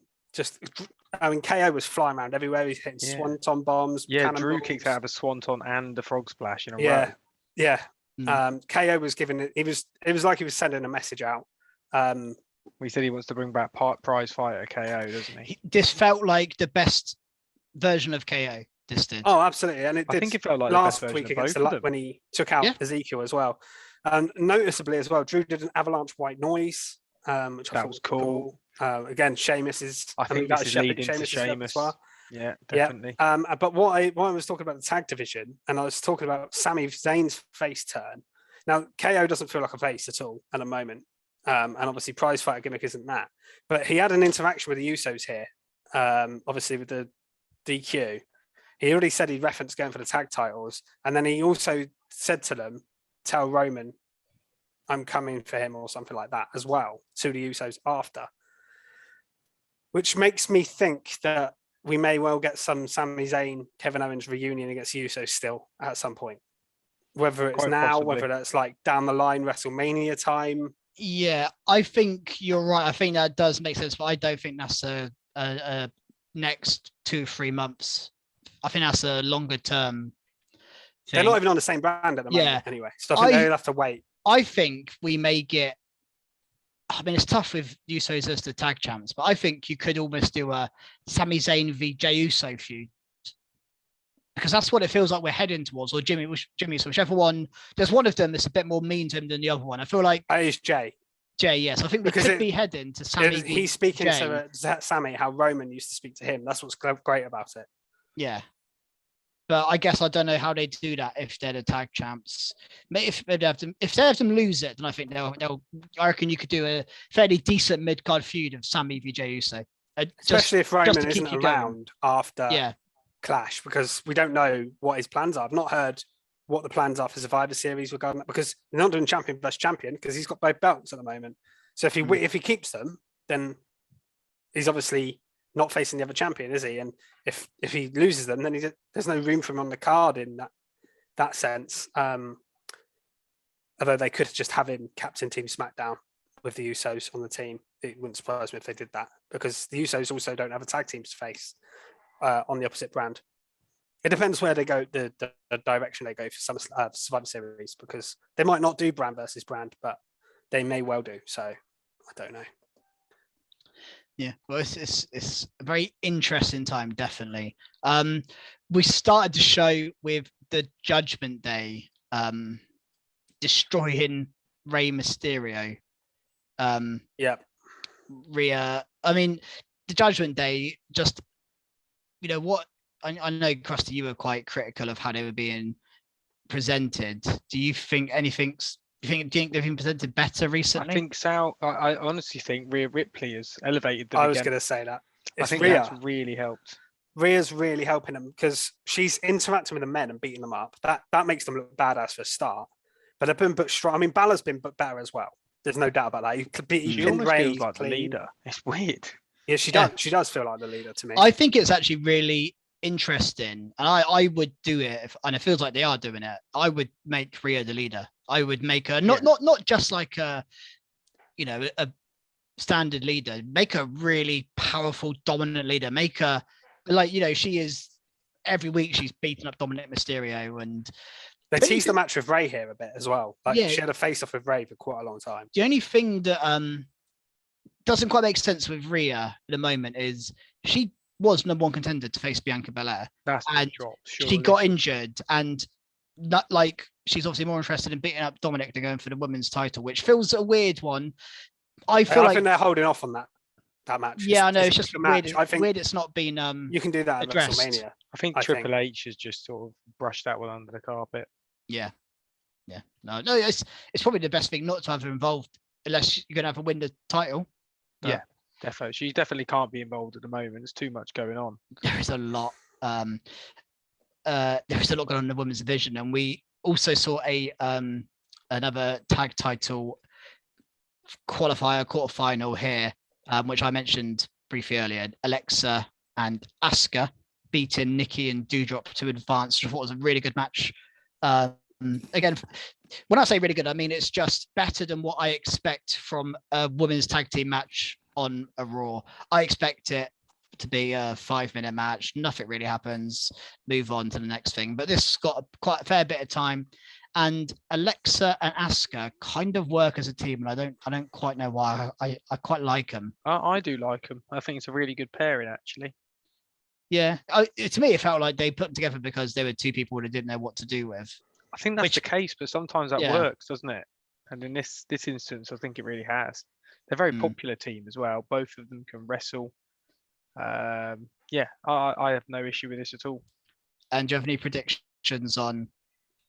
Speaker 2: was flying around everywhere. He's hitting swanton bombs.
Speaker 3: Yeah, Drew kicked
Speaker 2: cannonballs.
Speaker 3: out of a swanton and a frog splash in a
Speaker 2: Yeah,
Speaker 3: row.
Speaker 2: yeah.
Speaker 1: Mm.
Speaker 2: KO was giving it. It was like he was sending a message out.
Speaker 3: He said he wants to bring back prize fighter KO, doesn't he?
Speaker 1: This felt like the best version of KO. This did.
Speaker 2: Oh, absolutely, and it did.
Speaker 3: I think it felt like the best
Speaker 2: last
Speaker 3: version
Speaker 2: week
Speaker 3: of
Speaker 2: against
Speaker 3: both of them.
Speaker 2: when he took out
Speaker 1: Yeah.
Speaker 2: Ezekiel as well. Noticeably as well, Drew did an avalanche white noise, which I
Speaker 3: That
Speaker 2: thought
Speaker 3: was cool.
Speaker 2: Again, Sheamus is.
Speaker 3: I think this is leading to
Speaker 2: Sheamus'
Speaker 3: Sheamus.
Speaker 2: repertoire.
Speaker 3: Yeah, definitely.
Speaker 2: But what I was talking about the tag division, and I was talking about Sami Zayn's face turn. Now, KO doesn't feel like a face at all at the moment. And obviously prize fighter gimmick isn't that. But he had an interaction with the Usos here, obviously with the DQ. He already said he referenced going for the tag titles. And then he also said to them, tell Roman I'm coming for him or something like that as well to the Usos after. Which makes me think that we may well get some Sami Zayn, Kevin Owens reunion against Usos still at some point. Whether it's
Speaker 3: Quite
Speaker 2: now,
Speaker 3: possibly.
Speaker 2: whether that's like down the line, WrestleMania time.
Speaker 1: Yeah, I think you're right. I think that does make sense, but I don't think that's a next 2-3 months. I think that's a longer term thing.
Speaker 2: They're not even on the same brand at the moment anyway. So I think they'll have to wait.
Speaker 1: I think we may get. I mean, it's tough with Usos as the tag champs, but I think you could almost do a Sami Zayn v Jey Uso feud. Because that's what it feels like we're heading towards, or Jimmy, so whichever one. There's one of them that's a bit more mean to him than the other one. I feel like
Speaker 2: It's Jay.
Speaker 1: Yes. I think we could be heading to Sami.
Speaker 2: He's speaking
Speaker 1: Jey.
Speaker 2: to Sami how Roman used to speak to him. That's what's great about it.
Speaker 1: Yeah. But I guess I don't know how they do that if they're the tag champs. If they have them lose it, then I think they'll. I reckon you could do a fairly decent mid card feud of Sami v Jey Uso,
Speaker 2: Especially if Roman
Speaker 1: to keep
Speaker 2: isn't
Speaker 1: you going.
Speaker 2: around after Clash, because we don't know what his plans are. I've not heard what the plans are for Survivor Series regarding that, because they're not doing champion versus champion because he's got both belts at the moment. So if he keeps them, then he's obviously not facing the other champion, is he? And if he loses them, then there's no room for him on the card in that sense. Although they could just have him captain Team Smackdown with the Usos on the team. It wouldn't surprise me if they did that, because the Usos also don't have a tag team to face on the opposite brand. It depends where they go, the direction they go for some Survivor Series, because they might not do brand versus brand, but they may well do. So I don't know.
Speaker 1: Yeah, well, it's a very interesting time, definitely. We started the show with the Judgment Day destroying Rey Mysterio. Rhea. I mean, the Judgment Day, just, you know what? I know, Krusty, you were quite critical of how they were being presented. Do you think anything's Do you think they've been presented better recently?
Speaker 3: I think I honestly think Rhea Ripley has elevated them.
Speaker 2: I was going to say that.
Speaker 3: I think that's really helped.
Speaker 2: Rhea's really helping them because she's interacting with the men and beating them up. That makes them look badass for a start. But they've been booked strong. I mean, Balor's been booked better as well. There's no doubt about that.
Speaker 3: She almost feels like the leader. It's weird.
Speaker 2: Yeah, she does. She does feel like the leader to me.
Speaker 1: I think it's actually really interesting, and I would do it, and it feels like they are doing it. I would make Rhea the leader. I would make her not just like a standard leader. Make her really powerful, dominant leader. Make her like she is. Every week she's beating up Dominic Mysterio, and
Speaker 2: they teased the match with Ray here a bit as well. Like she had a face off with Ray for quite a long time.
Speaker 1: The only thing that doesn't quite make sense with Rhea at the moment is she was number one contender to face Bianca Belair. And she got injured, and not like she's obviously more interested in beating up Dominic than going for the women's title, which feels a weird one. I think they're
Speaker 2: holding off on that match.
Speaker 1: Yeah, I know. It's just weird. I think weird it's not been
Speaker 2: you can do that at WrestleMania.
Speaker 3: I think Triple H has just sort of brushed that one under the carpet.
Speaker 1: Yeah. No. It's probably the best thing not to have her involved unless you're gonna have her win the title. But
Speaker 3: yeah, definitely. She definitely can't be involved at the moment. There's too much going on.
Speaker 1: There is a lot. There's a lot going on in the women's division, and we also saw another tag title quarterfinal here, which I mentioned briefly earlier. Alexa and Asuka beating Nikki and Doudrop to advance, which I thought was a really good match. Again, when I say really good, I mean it's just better than what I expect from a women's tag team match on a Raw. I expect it to be a 5-minute match. Nothing really happens. Move on to the next thing. But this got quite a fair bit of time. And Alexa and Asuka kind of work as a team, and I don't quite know why. I quite like them.
Speaker 3: I do like them. I think it's a really good pairing, actually.
Speaker 1: Yeah, to me, it felt like they put them together because they were two people that didn't know what to do with.
Speaker 3: I think that's the case, but sometimes that works, doesn't it? And in this instance, I think it really has. They're a very popular team as well. Both of them can wrestle. I have no issue with this at all.
Speaker 1: And do you have any predictions on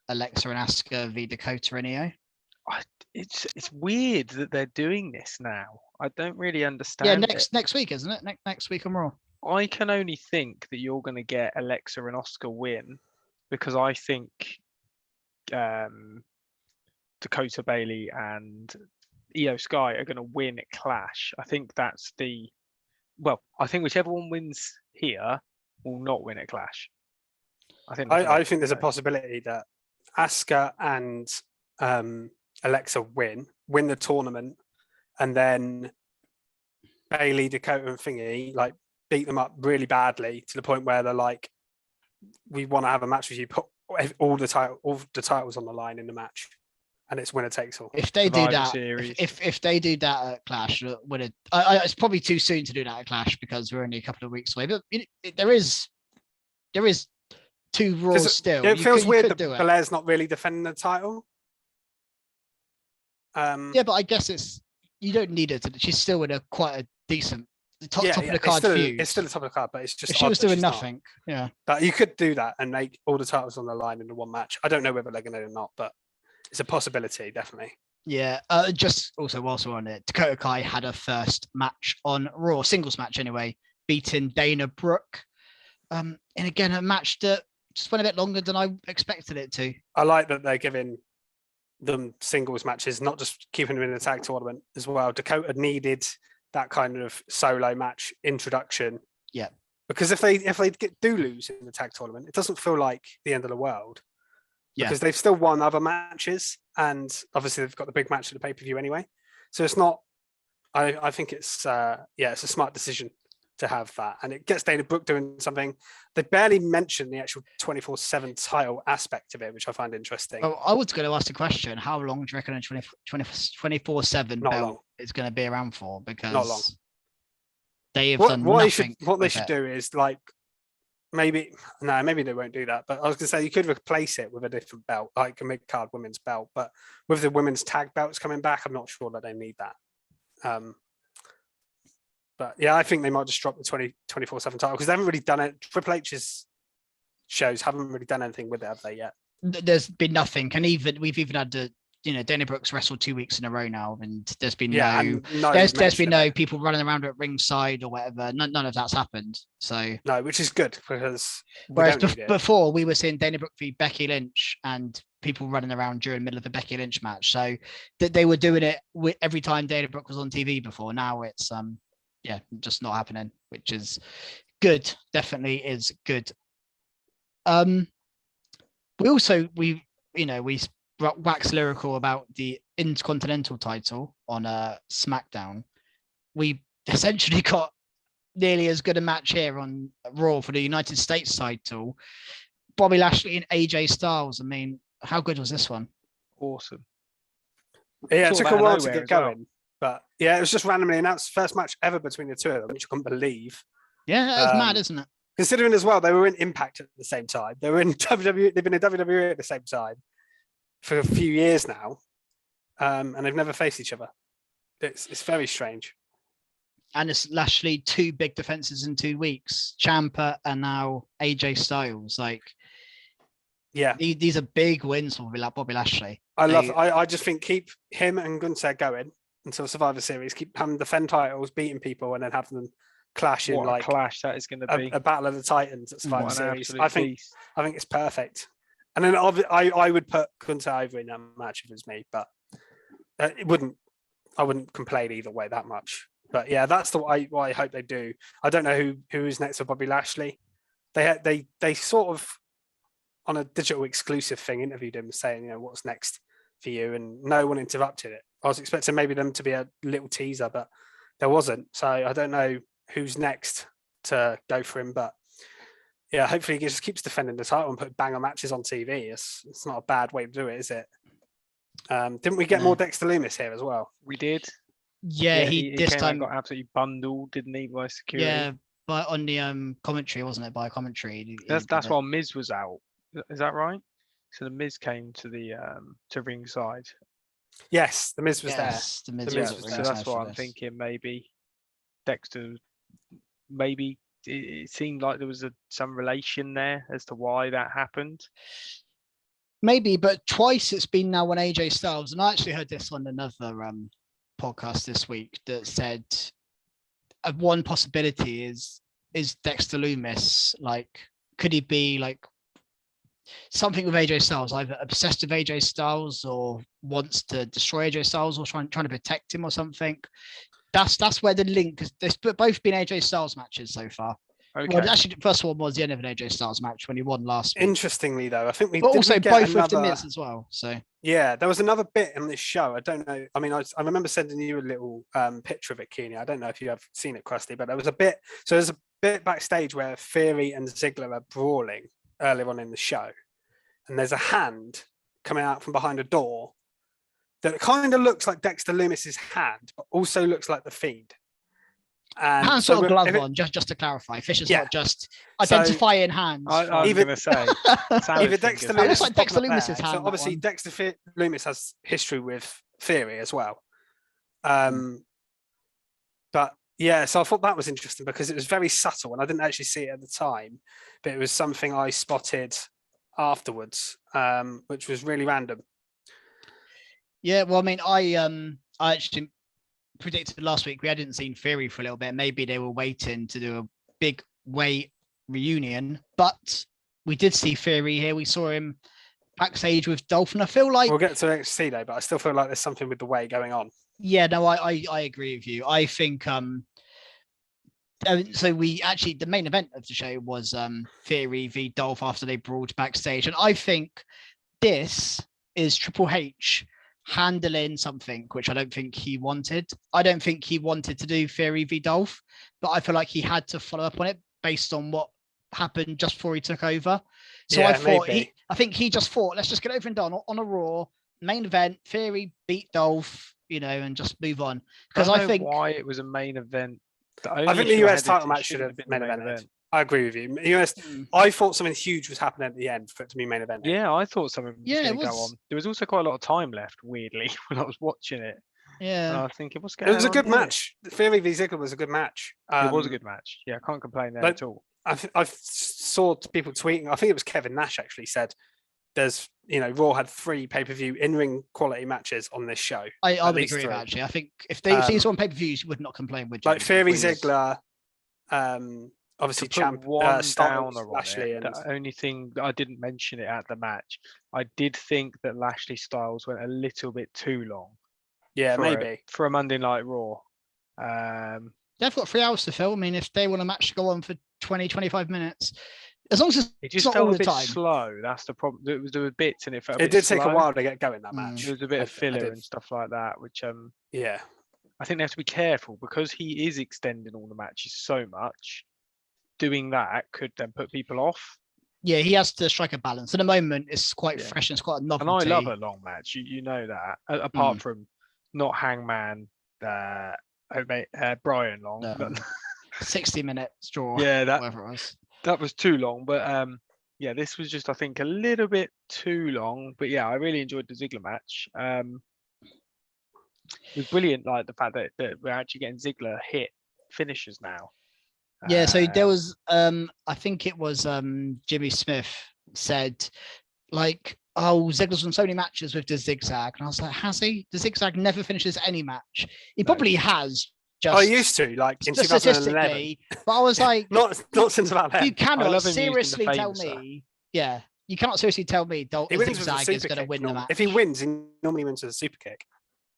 Speaker 1: Alexa and Asuka v Dakota and Io?
Speaker 3: It's weird that they're doing this now. I don't really understand.
Speaker 1: Yeah, next week, isn't it? Next week on Raw.
Speaker 3: I can only think that you're going to get Alexa and Asuka win because I think Dakota Bailey and Io Sky are going to win at Clash. I think I think whichever one wins here will not win at Clash. I think
Speaker 2: there's a possibility that Asuka and Alexa win the tournament, and then Bailey, Dakota, and Thingy like beat them up really badly to the point where they're like, "We want to have a match with you. Put all the titles on the line in the match, and it's winner takes all."
Speaker 1: If they do that, if they do that at Clash, it's probably too soon to do that at Clash because we're only a couple of weeks away. But there is 2 Raws still.
Speaker 2: It feels weird that Belair's not really defending the title.
Speaker 1: Yeah, but I guess you don't need her to. She's still in quite a decent top of the card feud.
Speaker 2: It's still the top of the card, but it's just
Speaker 1: if she was doing nothing. Yeah,
Speaker 2: but you could do that and make all the titles on the line in the one match. I don't know whether they're going to or not, but it's a possibility, definitely.
Speaker 1: Yeah. Just also whilst we're on it, Dakota Kai had her first match on Raw, singles match anyway, beating Dana Brooke. And again, a match that just went a bit longer than I expected it to.
Speaker 2: I like that they're giving them singles matches, not just keeping them in the tag tournament as well. Dakota needed that kind of solo match introduction.
Speaker 1: Yeah.
Speaker 2: Because if they do lose in the tag tournament, it doesn't feel like the end of the world. Yeah. Because they've still won other matches, and obviously they've got the big match at the pay-per-view anyway. So it's not. I think it's it's a smart decision to have that, and it gets Dana Brooke doing something. They barely mention the actual 24/7 title aspect of it, which I find interesting.
Speaker 1: Oh, I was going to ask the question: how long do you reckon a 24/7 belt is going to be around for? Because not long. They have done nothing.
Speaker 2: What they should do is like maybe they won't do that. But I was going to say you could replace it with a different belt, like a mid-card women's belt. But with the women's tag belts coming back, I'm not sure that they need that. But yeah, I think they might just drop the 24/7 title because they haven't really done it. Triple H's shows haven't really done anything with it, have they yet?
Speaker 1: There's been nothing. And we've even had the Dana Brooks wrestled 2 weeks in a row now, and there's been there's been no people running around at ringside or whatever. None of that's happened. So
Speaker 2: no, which is good because
Speaker 1: whereas before we were seeing Dana Brooks v Becky Lynch and people running around during the middle of the Becky Lynch match. So that they were doing it every time Dana Brooks was on TV before. Now it's just not happening, which is good. Definitely is good. We wax lyrical about the Intercontinental title on Smackdown. We essentially got nearly as good a match here on Raw for the United States title. Bobby Lashley and AJ Styles. I mean, how good was this one?
Speaker 3: Awesome.
Speaker 2: Yeah, it took a while to get going. But yeah, it was just randomly announced. First match ever between the two of them, which I couldn't believe.
Speaker 1: Yeah, it's mad, isn't it?
Speaker 2: Considering as well, they were in Impact at the same time. They were in WWE. They've been in WWE at the same time for a few years now, and they've never faced each other. It's very strange.
Speaker 1: And it's Lashley 2 big defenses in 2 weeks. Ciampa and now AJ Styles. Like,
Speaker 2: yeah,
Speaker 1: these are big wins for Bobby Lashley.
Speaker 2: I just think keep him and Gunther going until Survivor Series. Keep having them defend titles, beating people, and then have them clash in like
Speaker 3: clash that is going to be
Speaker 2: a battle of the Titans at Survivor Series. I think it's perfect. And then I would put Gunther over in that match if it was me, but I wouldn't complain either way that much. But yeah, that's what I hope they do. I don't know who is next for Bobby Lashley. They sort of on a digital exclusive thing interviewed him saying, what's next for you, and no one interrupted it. I was expecting maybe them to be a little teaser, but there wasn't. So I don't know who's next to go for him, but yeah, hopefully he just keeps defending the title and put banger matches on TV. It's not a bad way to do it, is it? Didn't we get more Dexter Lumis here as well?
Speaker 3: We did.
Speaker 1: Yeah, he this time
Speaker 3: got absolutely bundled, didn't he, by security?
Speaker 1: Yeah, but on the commentary, wasn't it? By commentary.
Speaker 3: That's while Miz was out. Is that right? So the Miz came to the to ringside.
Speaker 2: Yes, the Miz was there.
Speaker 1: The Miz was
Speaker 3: there. So that's why I'm thinking maybe Dexter. Maybe it seemed like there was some relation there as to why that happened.
Speaker 1: Maybe, but twice it's been now on AJ Styles, and I actually heard this on another podcast this week that said one possibility is Dexter Lumis, like, could he be like something with AJ Styles, either obsessed with AJ Styles or wants to destroy AJ Styles or trying to protect him or something. That's where the link is. There's both been AJ Styles matches so far.
Speaker 3: Okay.
Speaker 1: Well, actually, the first one was the end of an AJ Styles match when he won last week.
Speaker 2: Interestingly, though, I think
Speaker 1: but also both with the Miz as well. So
Speaker 2: yeah, there was another bit in this show. I don't know. I mean, I remember sending you a little picture of it, Keeney. I don't know if you have seen it, Krusty, but there was a bit. So there's a bit backstage where Theory and Ziggler are brawling earlier on in the show, and there's a hand coming out from behind a door that kind of looks like Dexter Lumis's hand, but also looks like the Fiend. And
Speaker 1: hands got a glove on, just to clarify. Fisher's not just identifying hands.
Speaker 3: I was going to say.
Speaker 2: Either Dexter Lumis
Speaker 1: looks like Dexter Lumis's hand.
Speaker 2: So obviously Dexter Lumis has history with Theory as well. But yeah, so I thought that was interesting because it was very subtle and I didn't actually see it at the time, but it was something I spotted afterwards, which was really random.
Speaker 1: Yeah, well, I mean, I actually predicted last week we hadn't seen Theory for a little bit. Maybe they were waiting to do a big weight reunion, but we did see Theory here. We saw him backstage with Dolph, and I feel like
Speaker 2: we'll get to NXT though, but I still feel like there's something with the way going on.
Speaker 1: Yeah, no, I agree with you. I think so we actually, the main event of the show was Theory v Dolph after they brawled backstage, and I think this is Triple H handling something which I don't think he wanted. I don't think he wanted to do Theory v Dolph, but I feel like he had to follow up on it based on what happened just before he took over. So yeah, I think he just thought, let's just get over and done on a Raw main event. Theory beat Dolph, and just move on. Because I think
Speaker 3: why it was a main event.
Speaker 2: I think the US title match should have been main event. I agree with you. I thought something huge was happening at the end for it to be main event.
Speaker 3: Yeah, I thought something was going to go on. There was also quite a lot of time left, weirdly, when I was watching it.
Speaker 1: Yeah.
Speaker 3: And I was thinking, what's going on?
Speaker 2: It was a good match. Theory v Ziggler was a good match.
Speaker 3: It was a good match. Yeah, I can't complain there at all.
Speaker 2: I saw people tweeting, I think it was Kevin Nash actually said there's, Raw had 3 pay-per-view in-ring quality matches on this show.
Speaker 1: I
Speaker 2: At
Speaker 1: would
Speaker 2: least
Speaker 1: agree with
Speaker 2: 3.
Speaker 1: that, actually. I think if they see on pay-per-views, you would not complain, would you?
Speaker 2: Like Theory,
Speaker 1: Please.
Speaker 2: Ziggler, obviously
Speaker 3: To put one
Speaker 2: Styles,
Speaker 3: downer on
Speaker 2: Lashley,
Speaker 3: it,
Speaker 2: and
Speaker 3: the only thing I didn't mention it at the match, I did think that Lashley Styles went a little bit too long.
Speaker 2: yeah,
Speaker 3: for
Speaker 2: maybe.
Speaker 3: for a Monday Night Raw.
Speaker 1: They've got 3 hours to fill. I mean, if they want a match to go on for 20, 25 minutes, as long as
Speaker 3: It
Speaker 1: it's
Speaker 3: just
Speaker 1: not
Speaker 3: felt
Speaker 1: all
Speaker 3: a
Speaker 1: the
Speaker 3: bit
Speaker 1: time.
Speaker 3: slow. That's the problem. There were bits and it felt.
Speaker 2: It did take a while to get going, that match.
Speaker 3: There was a bit of
Speaker 2: I
Speaker 3: filler
Speaker 2: did.
Speaker 3: and stuff like that, which
Speaker 2: Yeah.
Speaker 3: I think they have to be careful because he is extending all the matches so much. Doing that could then put people off.
Speaker 1: Yeah, he has to strike a balance. At the moment, it's quite
Speaker 3: Yeah.
Speaker 1: fresh and it's quite a
Speaker 3: And
Speaker 1: novelty.
Speaker 3: I love a long match. You know that. Apart from not Hangman, Brian Long. but
Speaker 1: 60 minutes draw.
Speaker 3: Yeah,
Speaker 1: whatever it was.
Speaker 3: that was too long. But yeah, this was just I think a little bit too long. But yeah, I really enjoyed the Ziggler match. It was brilliant, like the fact that we're actually getting Ziggler hit finishers now.
Speaker 1: Yeah, so there was I think it was Jimmy Smith said like, oh, Ziggler's won so many matches with the zigzag. And I was like, has he? The zigzag never finishes any match. He probably has.
Speaker 2: I used to, like in 2011.
Speaker 1: Statistically, but I was like,
Speaker 2: not since about then.
Speaker 1: you cannot
Speaker 3: love him using the
Speaker 1: seriously tell
Speaker 3: famouser.
Speaker 1: me, you cannot seriously tell me
Speaker 2: He wins with a
Speaker 1: zigzag is
Speaker 2: super
Speaker 1: going to
Speaker 2: kick.
Speaker 1: win the match.
Speaker 2: If he wins, he normally wins with a super kick.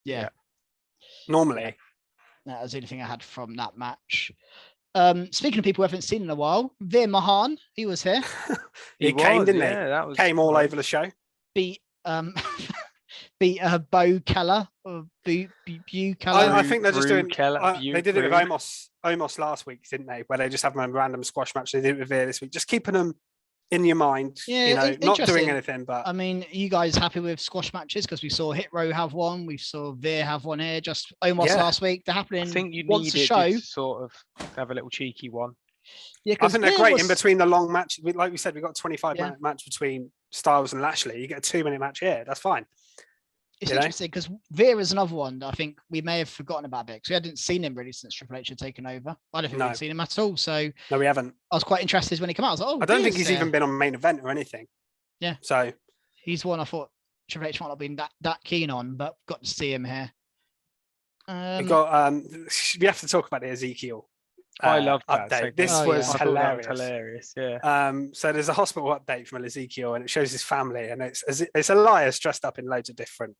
Speaker 1: Yeah.
Speaker 2: Normally.
Speaker 1: That was the only thing I had from that match. Speaking of people we haven't seen in a while, Veer Mahan, he was here.
Speaker 2: He came, didn't he?
Speaker 3: That was
Speaker 2: Came all over the show.
Speaker 1: Beat Bo Keller or Bew Keller.
Speaker 2: I think they're just
Speaker 3: Brew
Speaker 2: doing.
Speaker 3: Keller,
Speaker 2: They did it with
Speaker 3: Brew.
Speaker 2: Omos last week, didn't they? Where they just have them in a random squash match. They did it with Veer this week, just keeping them in your mind.
Speaker 1: Yeah,
Speaker 2: not
Speaker 1: interesting.
Speaker 2: doing anything. But
Speaker 1: I mean, you guys happy with squash matches? Because we saw Hit Row have one, we saw Veer have one here. Just Omos last week. They're happening.
Speaker 3: I think you
Speaker 1: once
Speaker 3: need
Speaker 1: a show.
Speaker 3: to sort of have a little cheeky one.
Speaker 1: Yeah,
Speaker 2: I think they're
Speaker 1: Veer
Speaker 2: great
Speaker 1: was-
Speaker 2: in between the long match. Like we said, we got a 25
Speaker 1: Yeah.
Speaker 2: minute match between Styles and Lashley. You get a 2-minute match here. That's fine.
Speaker 1: It's
Speaker 2: you know?
Speaker 1: interesting because Veer is another one that I think we may have forgotten about a bit because we hadn't seen him really since Triple H had taken over. I don't think
Speaker 2: No.
Speaker 1: we'd seen him at all. So
Speaker 2: No, we haven't.
Speaker 1: I was quite interested when he came out. I was like, oh,
Speaker 2: I don't think
Speaker 1: Veer's
Speaker 2: he's even
Speaker 1: there.
Speaker 2: been on main event or anything.
Speaker 1: Yeah.
Speaker 2: So
Speaker 1: He's one I thought Triple H might not have been that keen on, but got to see him here.
Speaker 2: we got. We have to talk about the Ezekiel.
Speaker 3: I love that
Speaker 2: update.
Speaker 3: segment.
Speaker 2: This
Speaker 1: Oh,
Speaker 2: was
Speaker 3: I thought that was
Speaker 2: hilarious.
Speaker 3: Yeah.
Speaker 2: So there's a hospital update from Ezekiel, and it shows his family, and it's Elias dressed up in loads of different.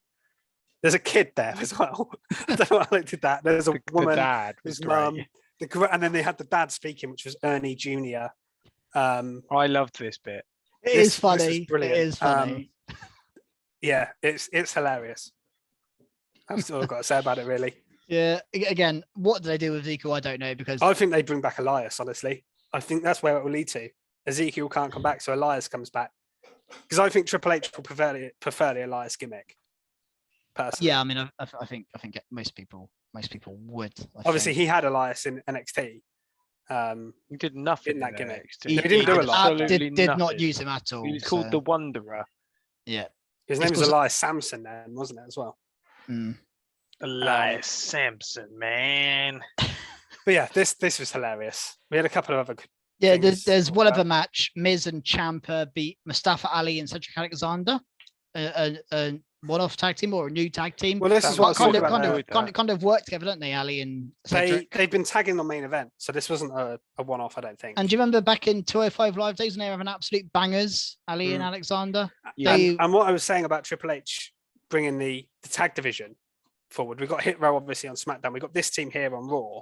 Speaker 2: There's a kid there as well. I don't know why I looked at that. There's a
Speaker 3: The
Speaker 2: woman,
Speaker 3: dad was
Speaker 2: his
Speaker 3: great.
Speaker 2: mum, and then they had the dad speaking, which was Ernie Jr.
Speaker 3: I loved this bit.
Speaker 1: It
Speaker 2: This-
Speaker 1: is funny.
Speaker 2: brilliant.
Speaker 1: It is funny.
Speaker 2: Yeah, it's hilarious. That's all I've got to say about it, really.
Speaker 1: Yeah. Again, what do they do with Ezekiel? I don't know because
Speaker 2: I think they bring back Elias, honestly. I think that's where it will lead to. Ezekiel can't come back, so Elias comes back. Because I think Triple H will prefer the Elias gimmick. Personally.
Speaker 1: yeah, I mean, I think most people would. I
Speaker 2: Obviously,
Speaker 1: think.
Speaker 2: he had Elias in NXT.
Speaker 3: He did nothing
Speaker 2: In that
Speaker 3: in
Speaker 2: gimmick.
Speaker 3: NXT.
Speaker 2: He didn't do a lot.
Speaker 3: Absolutely
Speaker 1: Did not
Speaker 3: nothing.
Speaker 1: use him at all.
Speaker 3: He was called
Speaker 1: so,
Speaker 3: the Wanderer.
Speaker 1: yeah.
Speaker 2: His
Speaker 1: It's
Speaker 2: name was
Speaker 1: 'cause-
Speaker 2: Elias Sampson then, wasn't it, as well?
Speaker 1: Mm.
Speaker 3: Elias Sampson, man.
Speaker 2: But yeah, this was hilarious. We had a couple of other.
Speaker 1: Yeah,
Speaker 2: things
Speaker 1: there's
Speaker 2: to
Speaker 1: one
Speaker 2: talk
Speaker 1: other
Speaker 2: about.
Speaker 1: match. Miz and Ciampa beat Mustafa Ali and Cedric Alexander. A one-off tag team or a new tag team.
Speaker 2: Well, this is what I was
Speaker 1: kind
Speaker 2: talking
Speaker 1: of,
Speaker 2: about.
Speaker 1: kind,
Speaker 2: now.
Speaker 1: of, kind of work together, don't they, Ali and Cedric?
Speaker 2: They've been tagging on main event, so this wasn't a one-off, I don't think.
Speaker 1: And do you remember back in 205 Live days when they were having absolute bangers, Ali and Alexander?
Speaker 3: Yeah.
Speaker 1: They,
Speaker 2: And what I was saying about Triple H bringing the tag division forward, we got Hit Row obviously on SmackDown. We got this team here on Raw.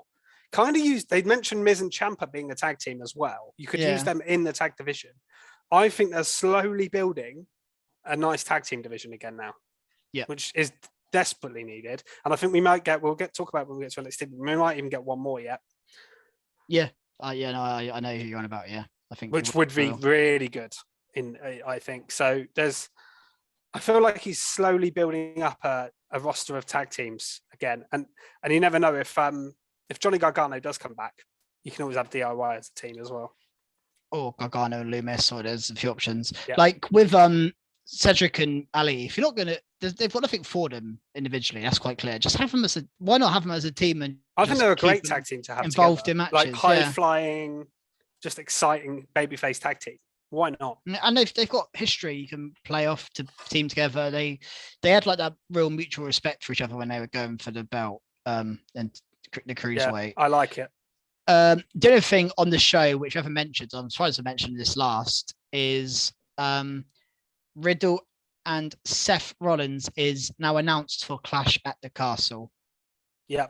Speaker 2: Kind of used. They'd mentioned Miz and Ciampa being a tag team as well. You could use them in the tag division. I think they're slowly building a nice tag team division again now.
Speaker 1: Yeah,
Speaker 2: which is desperately needed. And I think we might get. We'll talk about it when we get to NXT. We might even get one more yet.
Speaker 1: yeah, no, I know who you're on about. Yeah, I think
Speaker 2: Which would be really good. I think so. I feel like he's slowly building up a roster of tag teams again, and you never know if Johnny Gargano does come back, you can always have DIY as a team as well.
Speaker 1: or Gargano and Loomis, or there's a few options.
Speaker 2: Yeah.
Speaker 1: Like with Cedric and Ali, if you're not gonna, they've got nothing for them individually. That's quite clear. Just have them as why not have them as a team? And
Speaker 2: I think
Speaker 1: just
Speaker 2: they're a
Speaker 1: keep
Speaker 2: great
Speaker 1: them
Speaker 2: tag team to have
Speaker 1: involved
Speaker 2: together.
Speaker 1: in matches.
Speaker 2: like high
Speaker 1: yeah.
Speaker 2: flying, just exciting babyface tag team. Why not?
Speaker 1: And they've got history you can play off to team together. They had like that real mutual respect for each other when they were going for the belt and the cruiserweight.
Speaker 2: I like it.
Speaker 1: The other thing on the show, which I haven't mentioned, I'm surprised to mention this last, is Riddle and Seth Rollins is now announced for Clash at the Castle.
Speaker 2: Yeah.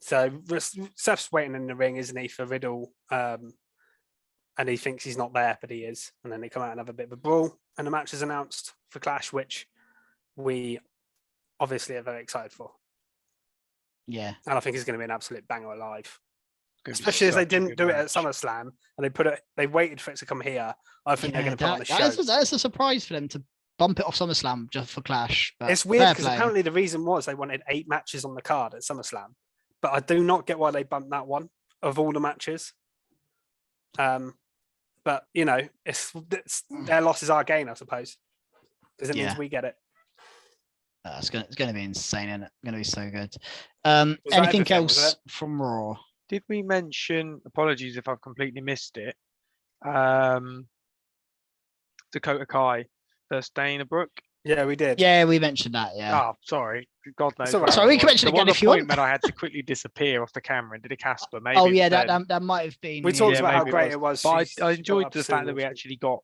Speaker 2: So Seth's waiting in the ring, isn't he, for Riddle? And he thinks he's not there, but he is. And then they come out and have a bit of a brawl. And the match is announced for Clash, which we obviously are very excited for.
Speaker 1: Yeah.
Speaker 2: And I think it's going to be an absolute banger alive. Especially as they didn't do it at SummerSlam and they waited for it to come here. I think they're going to put on a show.
Speaker 1: That's a surprise for them to bump it off SummerSlam just for Clash. But
Speaker 2: it's weird because apparently the reason was they wanted 8 matches on the card at SummerSlam. But I do not get why they bumped that one of all the matches. But you know, it's their loss is our gain, I suppose, because it means we get it.
Speaker 1: It's going to be insane, isn't it? It's going to be so good.
Speaker 2: Anything
Speaker 1: else from Raw?
Speaker 3: Did we mention? Apologies if I've completely missed it. Dakota Kai versus Dana Brooke.
Speaker 2: Yeah, we did.
Speaker 1: Yeah, we mentioned that. Yeah.
Speaker 3: Oh, sorry. God knows.
Speaker 1: Sorry, we can mention it again if you want.
Speaker 3: When I had to quickly disappear off the camera and did a Casper. Maybe.
Speaker 1: Oh yeah, that might have been.
Speaker 2: We talked about how great it was.
Speaker 3: But I enjoyed the fact that we actually got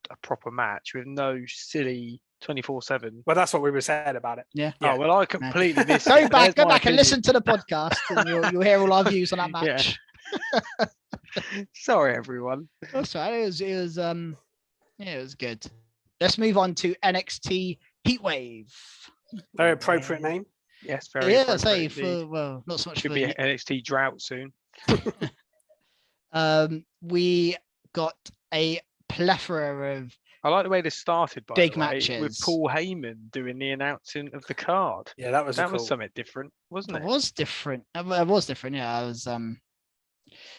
Speaker 3: a proper match with no silly 24/7.
Speaker 2: Well, that's what we were saying about it.
Speaker 1: Yeah.
Speaker 3: Oh well, I completely missed.
Speaker 1: Go back and listen to the podcast, and you'll hear all our views on that match.
Speaker 3: Yeah. Sorry, everyone.
Speaker 1: That's right. It was good. Let's move on to NXT Heatwave.
Speaker 2: Very appropriate name.
Speaker 3: Yes, very.
Speaker 1: Yeah, say for not so much.
Speaker 3: Could be an NXT drought soon.
Speaker 1: We got a plethora of.
Speaker 3: I like the way this started. By
Speaker 1: big
Speaker 3: the way,
Speaker 1: matches
Speaker 3: with Paul Heyman doing the announcing of the card.
Speaker 2: Yeah, that was
Speaker 3: something different, wasn't it?
Speaker 1: It was different. It was different. Yeah, it was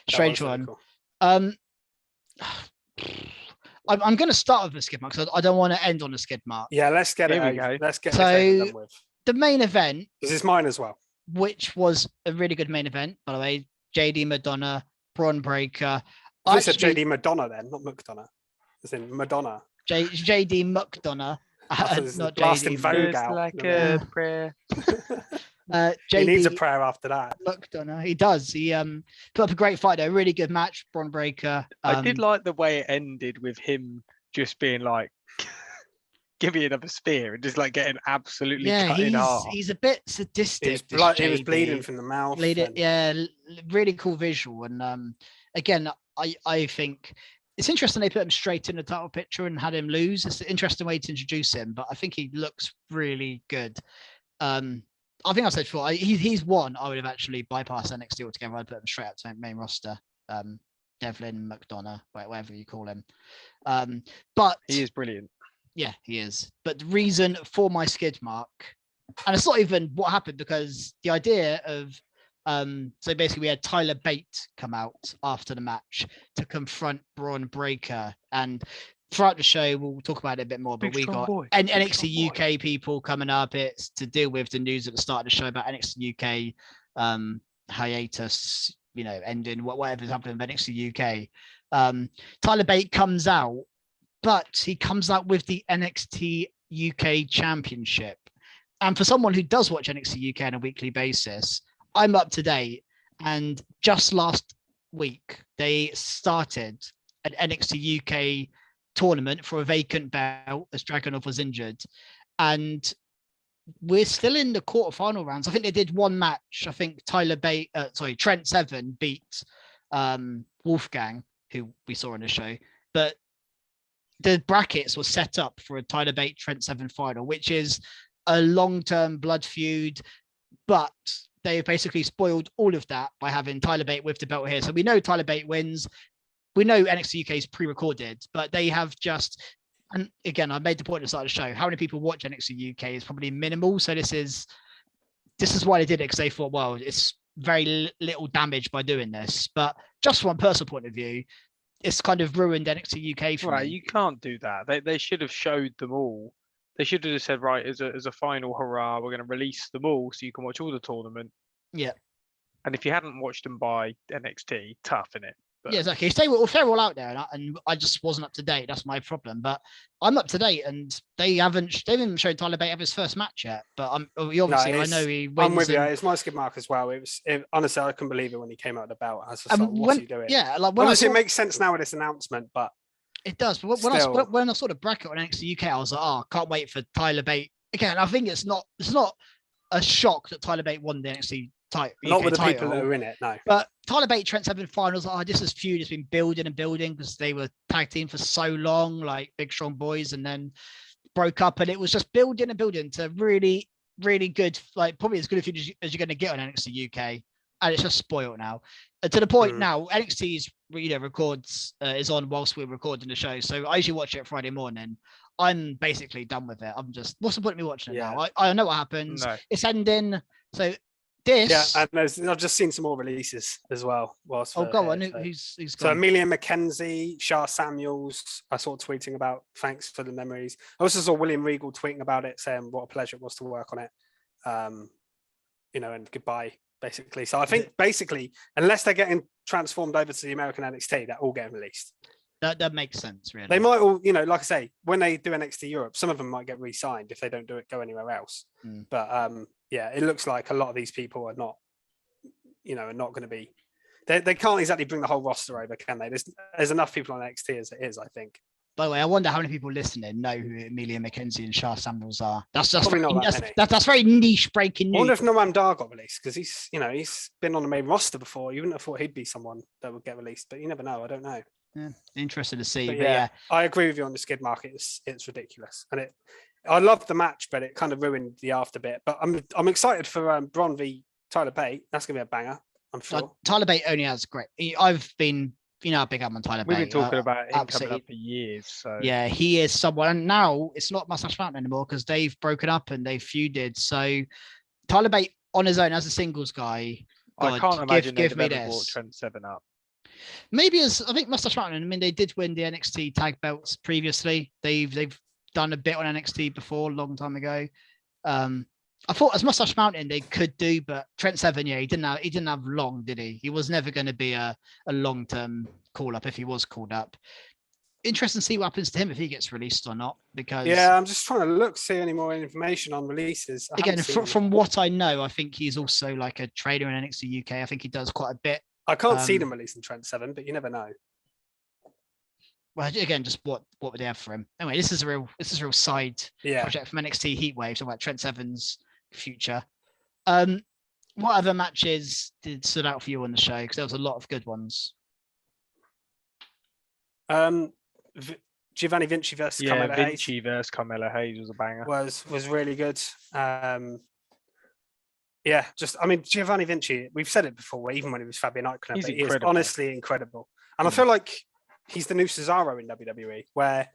Speaker 1: strange one.
Speaker 2: Cool.
Speaker 1: I'm going to start with the skid mark because I don't want to end on a skid mark.
Speaker 2: Yeah, let's get
Speaker 3: Here
Speaker 2: it.
Speaker 3: we go.
Speaker 2: Let's get
Speaker 1: it
Speaker 2: done with.
Speaker 1: The main event.
Speaker 2: This is mine as well.
Speaker 1: Which was a really good main event, by the way. JD Madonna, Braun Breaker.
Speaker 2: I said JD Madonna then, not McDonough. As in Madonna.
Speaker 1: JD McDonough. Not
Speaker 2: JD.
Speaker 1: Vogue
Speaker 3: out. Like a prayer.
Speaker 1: JD,
Speaker 2: he needs a prayer after that.
Speaker 1: McDonough. He does. He put up a great fight, a really good match. Braun Breaker.
Speaker 3: I did like the way it ended with him just being like, give me another spear and just like getting absolutely cut in half.
Speaker 1: He's a bit sadistic.
Speaker 2: He was bleeding from the mouth.
Speaker 1: Really cool visual. And again, I think it's interesting they put him straight in the title picture and had him lose. It's an interesting way to introduce him, but I think he looks really good. I think I said before, he's one I would have actually bypassed NXT altogether. I'd put him straight up to main roster. Devlin, McDonough, whatever you call him. But
Speaker 3: he is brilliant.
Speaker 1: Yeah, he is. But the reason for my skid mark, and it's not even what happened, because the idea of so basically we had Tyler Bate come out after the match to confront Braun Breaker, and throughout the show we'll talk about it a bit more, but we got NXT UK people coming up. It's to deal with the news at the start of the show about NXT UK hiatus, ending, whatever's happening with NXT UK. Tyler Bate comes out, but he comes out with the NXT UK Championship. And for someone who does watch NXT UK on a weekly basis, I'm up to date. And just last week, they started an NXT UK tournament for a vacant belt as Dragunov was injured. And we're still in the quarterfinal rounds. I think they did one match. I think Trent Seven beat Wolfgang, who we saw on the show. But the brackets were set up for a Tyler Bate Trent Seven final, which is a long-term blood feud, but they basically spoiled all of that by having Tyler Bate with the belt here. So we know Tyler Bate wins. We know NXT UK is pre-recorded, but they have just, and again, I made the point at the start of the show, how many people watch NXT UK is probably minimal. So this is why they did it, because they thought, well, it's very little damage by doing this. But just from a personal point of view, it's kind of ruined NXT UK for me.
Speaker 3: You can't do that. They should have showed them all. They should have just said, right, as a final hurrah, we're going to release them all so you can watch all the tournament.
Speaker 1: Yeah.
Speaker 3: And if you hadn't watched them by NXT, tough, innit? But
Speaker 1: Yeah, exactly. If they're all out there, and I just wasn't up to date. That's my problem. But I'm up to date, and they haven't shown Tyler Bate have his first match yet. But obviously I know he wins.
Speaker 2: I'm with you. It's my skid mark as well. Honestly, I couldn't believe it when he came out of the belt. I was just like, what are you doing?
Speaker 1: Yeah, like when
Speaker 2: obviously it makes sense now with this announcement, but
Speaker 1: it does. But when I saw the bracket on NXT UK, I was like, oh, can't wait for Tyler Bate again. I think it's not a shock that Tyler Bate won the NXT title.
Speaker 2: Not with the people that are in it, no.
Speaker 1: But Tyler Bate, Trent Seven finals. Oh, this is feud has been building and building because they were tag team for so long, like big strong boys, and then broke up, and it was just building and building to really, really good, like probably as good a feud as you're going to get on NXT UK, and it's just spoiled now. To the point now, NXT's records is on whilst we're recording the show, so I usually watch it Friday morning. I'm basically done with it. I'm just, what's the point of me watching it now? I know what happens. No. It's ending. So this.
Speaker 2: Yeah, and I've just seen some more releases as well.
Speaker 1: Go on. Who's gone?
Speaker 2: So Amelia McKenzie, Shah Samuels, I saw tweeting about thanks for the memories. I also saw William Regal tweeting about it, saying what a pleasure it was to work on it. And goodbye, basically. So I think basically, unless they're getting transformed over to the American NXT, they're all getting released.
Speaker 1: That makes sense, really.
Speaker 2: They might all, like I say, when they do NXT Europe, some of them might get re-signed if they don't go anywhere else. But it looks like a lot of these people are not, are not going to be. They can't exactly bring the whole roster over, can they? There's enough people on NXT as it is, I think.
Speaker 1: By the way, I wonder how many people listening know who Amelia McKenzie and Shah Samuels are. That's very niche breaking news.
Speaker 2: I wonder if Noam Dar got released because he's been on the main roster before. You wouldn't have thought he'd be someone that would get released, but you never know. I don't know.
Speaker 1: Yeah, interesting to see.
Speaker 2: But yeah, I agree with you on the skid mark. It's ridiculous, and I loved the match, but it kind of ruined the after bit. But I'm excited for Bron v Tyler Bate. That's gonna be a banger, I'm sure.
Speaker 1: Tyler Bate only has great. I've been, how big I'm on Tyler Bate.
Speaker 3: We've been talking about him coming up for years. So
Speaker 1: yeah, he is someone. And now it's not Mustache Mountain anymore because they've broken up and they've feuded. So Tyler Bate on his own as a singles guy.
Speaker 3: I can't imagine they've ever brought Trent Seven up.
Speaker 1: Maybe I think Mustache Mountain. I mean, they did win the NXT tag belts previously. They've done a bit on NXT before, a long time ago. I thought as Mustache Mountain they could do, but Trent Seven, he didn't have long, did he? He was never going to be a long-term call-up if he was called up. Interesting to see what happens to him if he gets released or not. Because
Speaker 2: I'm just trying to see any more information on releases.
Speaker 1: Again, from what I know, I think he's also like a trainer in NXT UK. I think he does quite a bit.
Speaker 2: I can't see them releasing Trent Seven, but you never know.
Speaker 1: Well, again, just what would they have for him? Anyway, this is a real side project from NXT Heatwave, so about Trent Seven's future. What other matches stood out for you on the show? Because there was a lot of good ones.
Speaker 2: Giovanni Vinci versus Carmilla Hayes.
Speaker 3: Vinci versus Carmilla Hayes was a banger.
Speaker 2: Was really good. Giovanni Vinci, we've said it before, even when he was Fabian Eichner, but he is honestly incredible. And I feel like he's the new Cesaro in WWE, where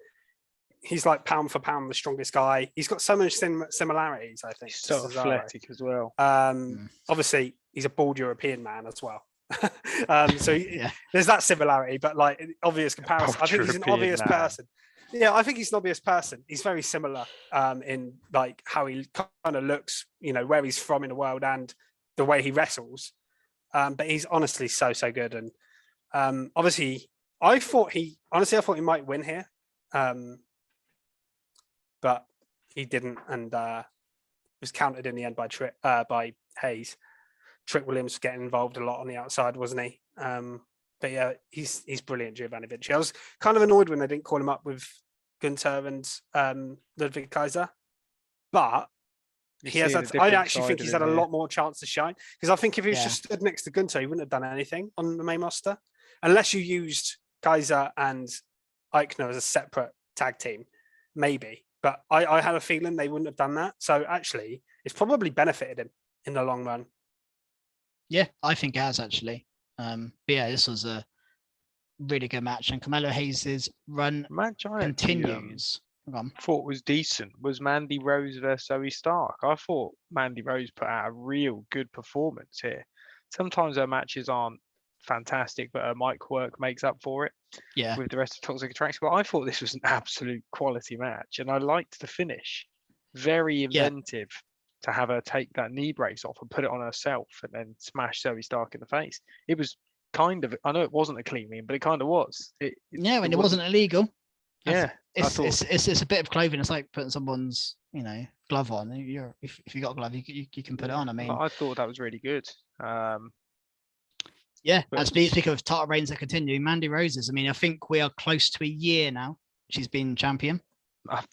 Speaker 2: he's like pound for pound the strongest guy. He's got so many similarities, I think.
Speaker 3: He's so athletic as well.
Speaker 2: Obviously, he's a bald European man as well. There's that similarity, but like obvious comparison. I think he's an obvious person. Yeah, I think he's an obvious person. He's very similar in like how he kind of looks, where he's from in the world and the way he wrestles. But he's honestly so good. And obviously, I thought he might win here, but he didn't, and was countered in the end by Hayes. Trick Williams getting involved a lot on the outside, wasn't he? But yeah, he's brilliant, Giovanni Vinci. I was kind of annoyed when they didn't call him up with Gunther and Ludwig Kaiser, but I actually think he's had a lot more chance to shine, because I think if he was just stood next to Gunther, he wouldn't have done anything on the main roster unless you used Kaiser and Eichner as a separate tag team, maybe. But I had a feeling they wouldn't have done that. So actually, it's probably benefited him in the long run.
Speaker 1: Yeah, I think it has actually. But yeah, this was a really good match, and Carmelo Hayes' run continues.
Speaker 3: Thought was decent was Mandy Rose versus Zoe Stark. I thought Mandy Rose put out a real good performance here. Sometimes her matches aren't fantastic, but her mic work makes up for it.
Speaker 1: Yeah,
Speaker 3: with the rest of Toxic Attraction. But I thought this was an absolute quality match, and I liked the finish. Very inventive. To have her take that knee brace off and put it on herself and then smash Zoe Stark in the face. It was kind of. I know it wasn't a clean meme, but it kind of was.
Speaker 1: When it wasn't illegal.
Speaker 3: Yeah,
Speaker 1: it's a bit of clothing. It's like putting someone's glove on. If you got a glove, you can put it on. I mean,
Speaker 3: I thought that was really good.
Speaker 1: And speaking of title reigns that continue, Mandy Rose. I mean, I think we are close to a year now. She's been champion.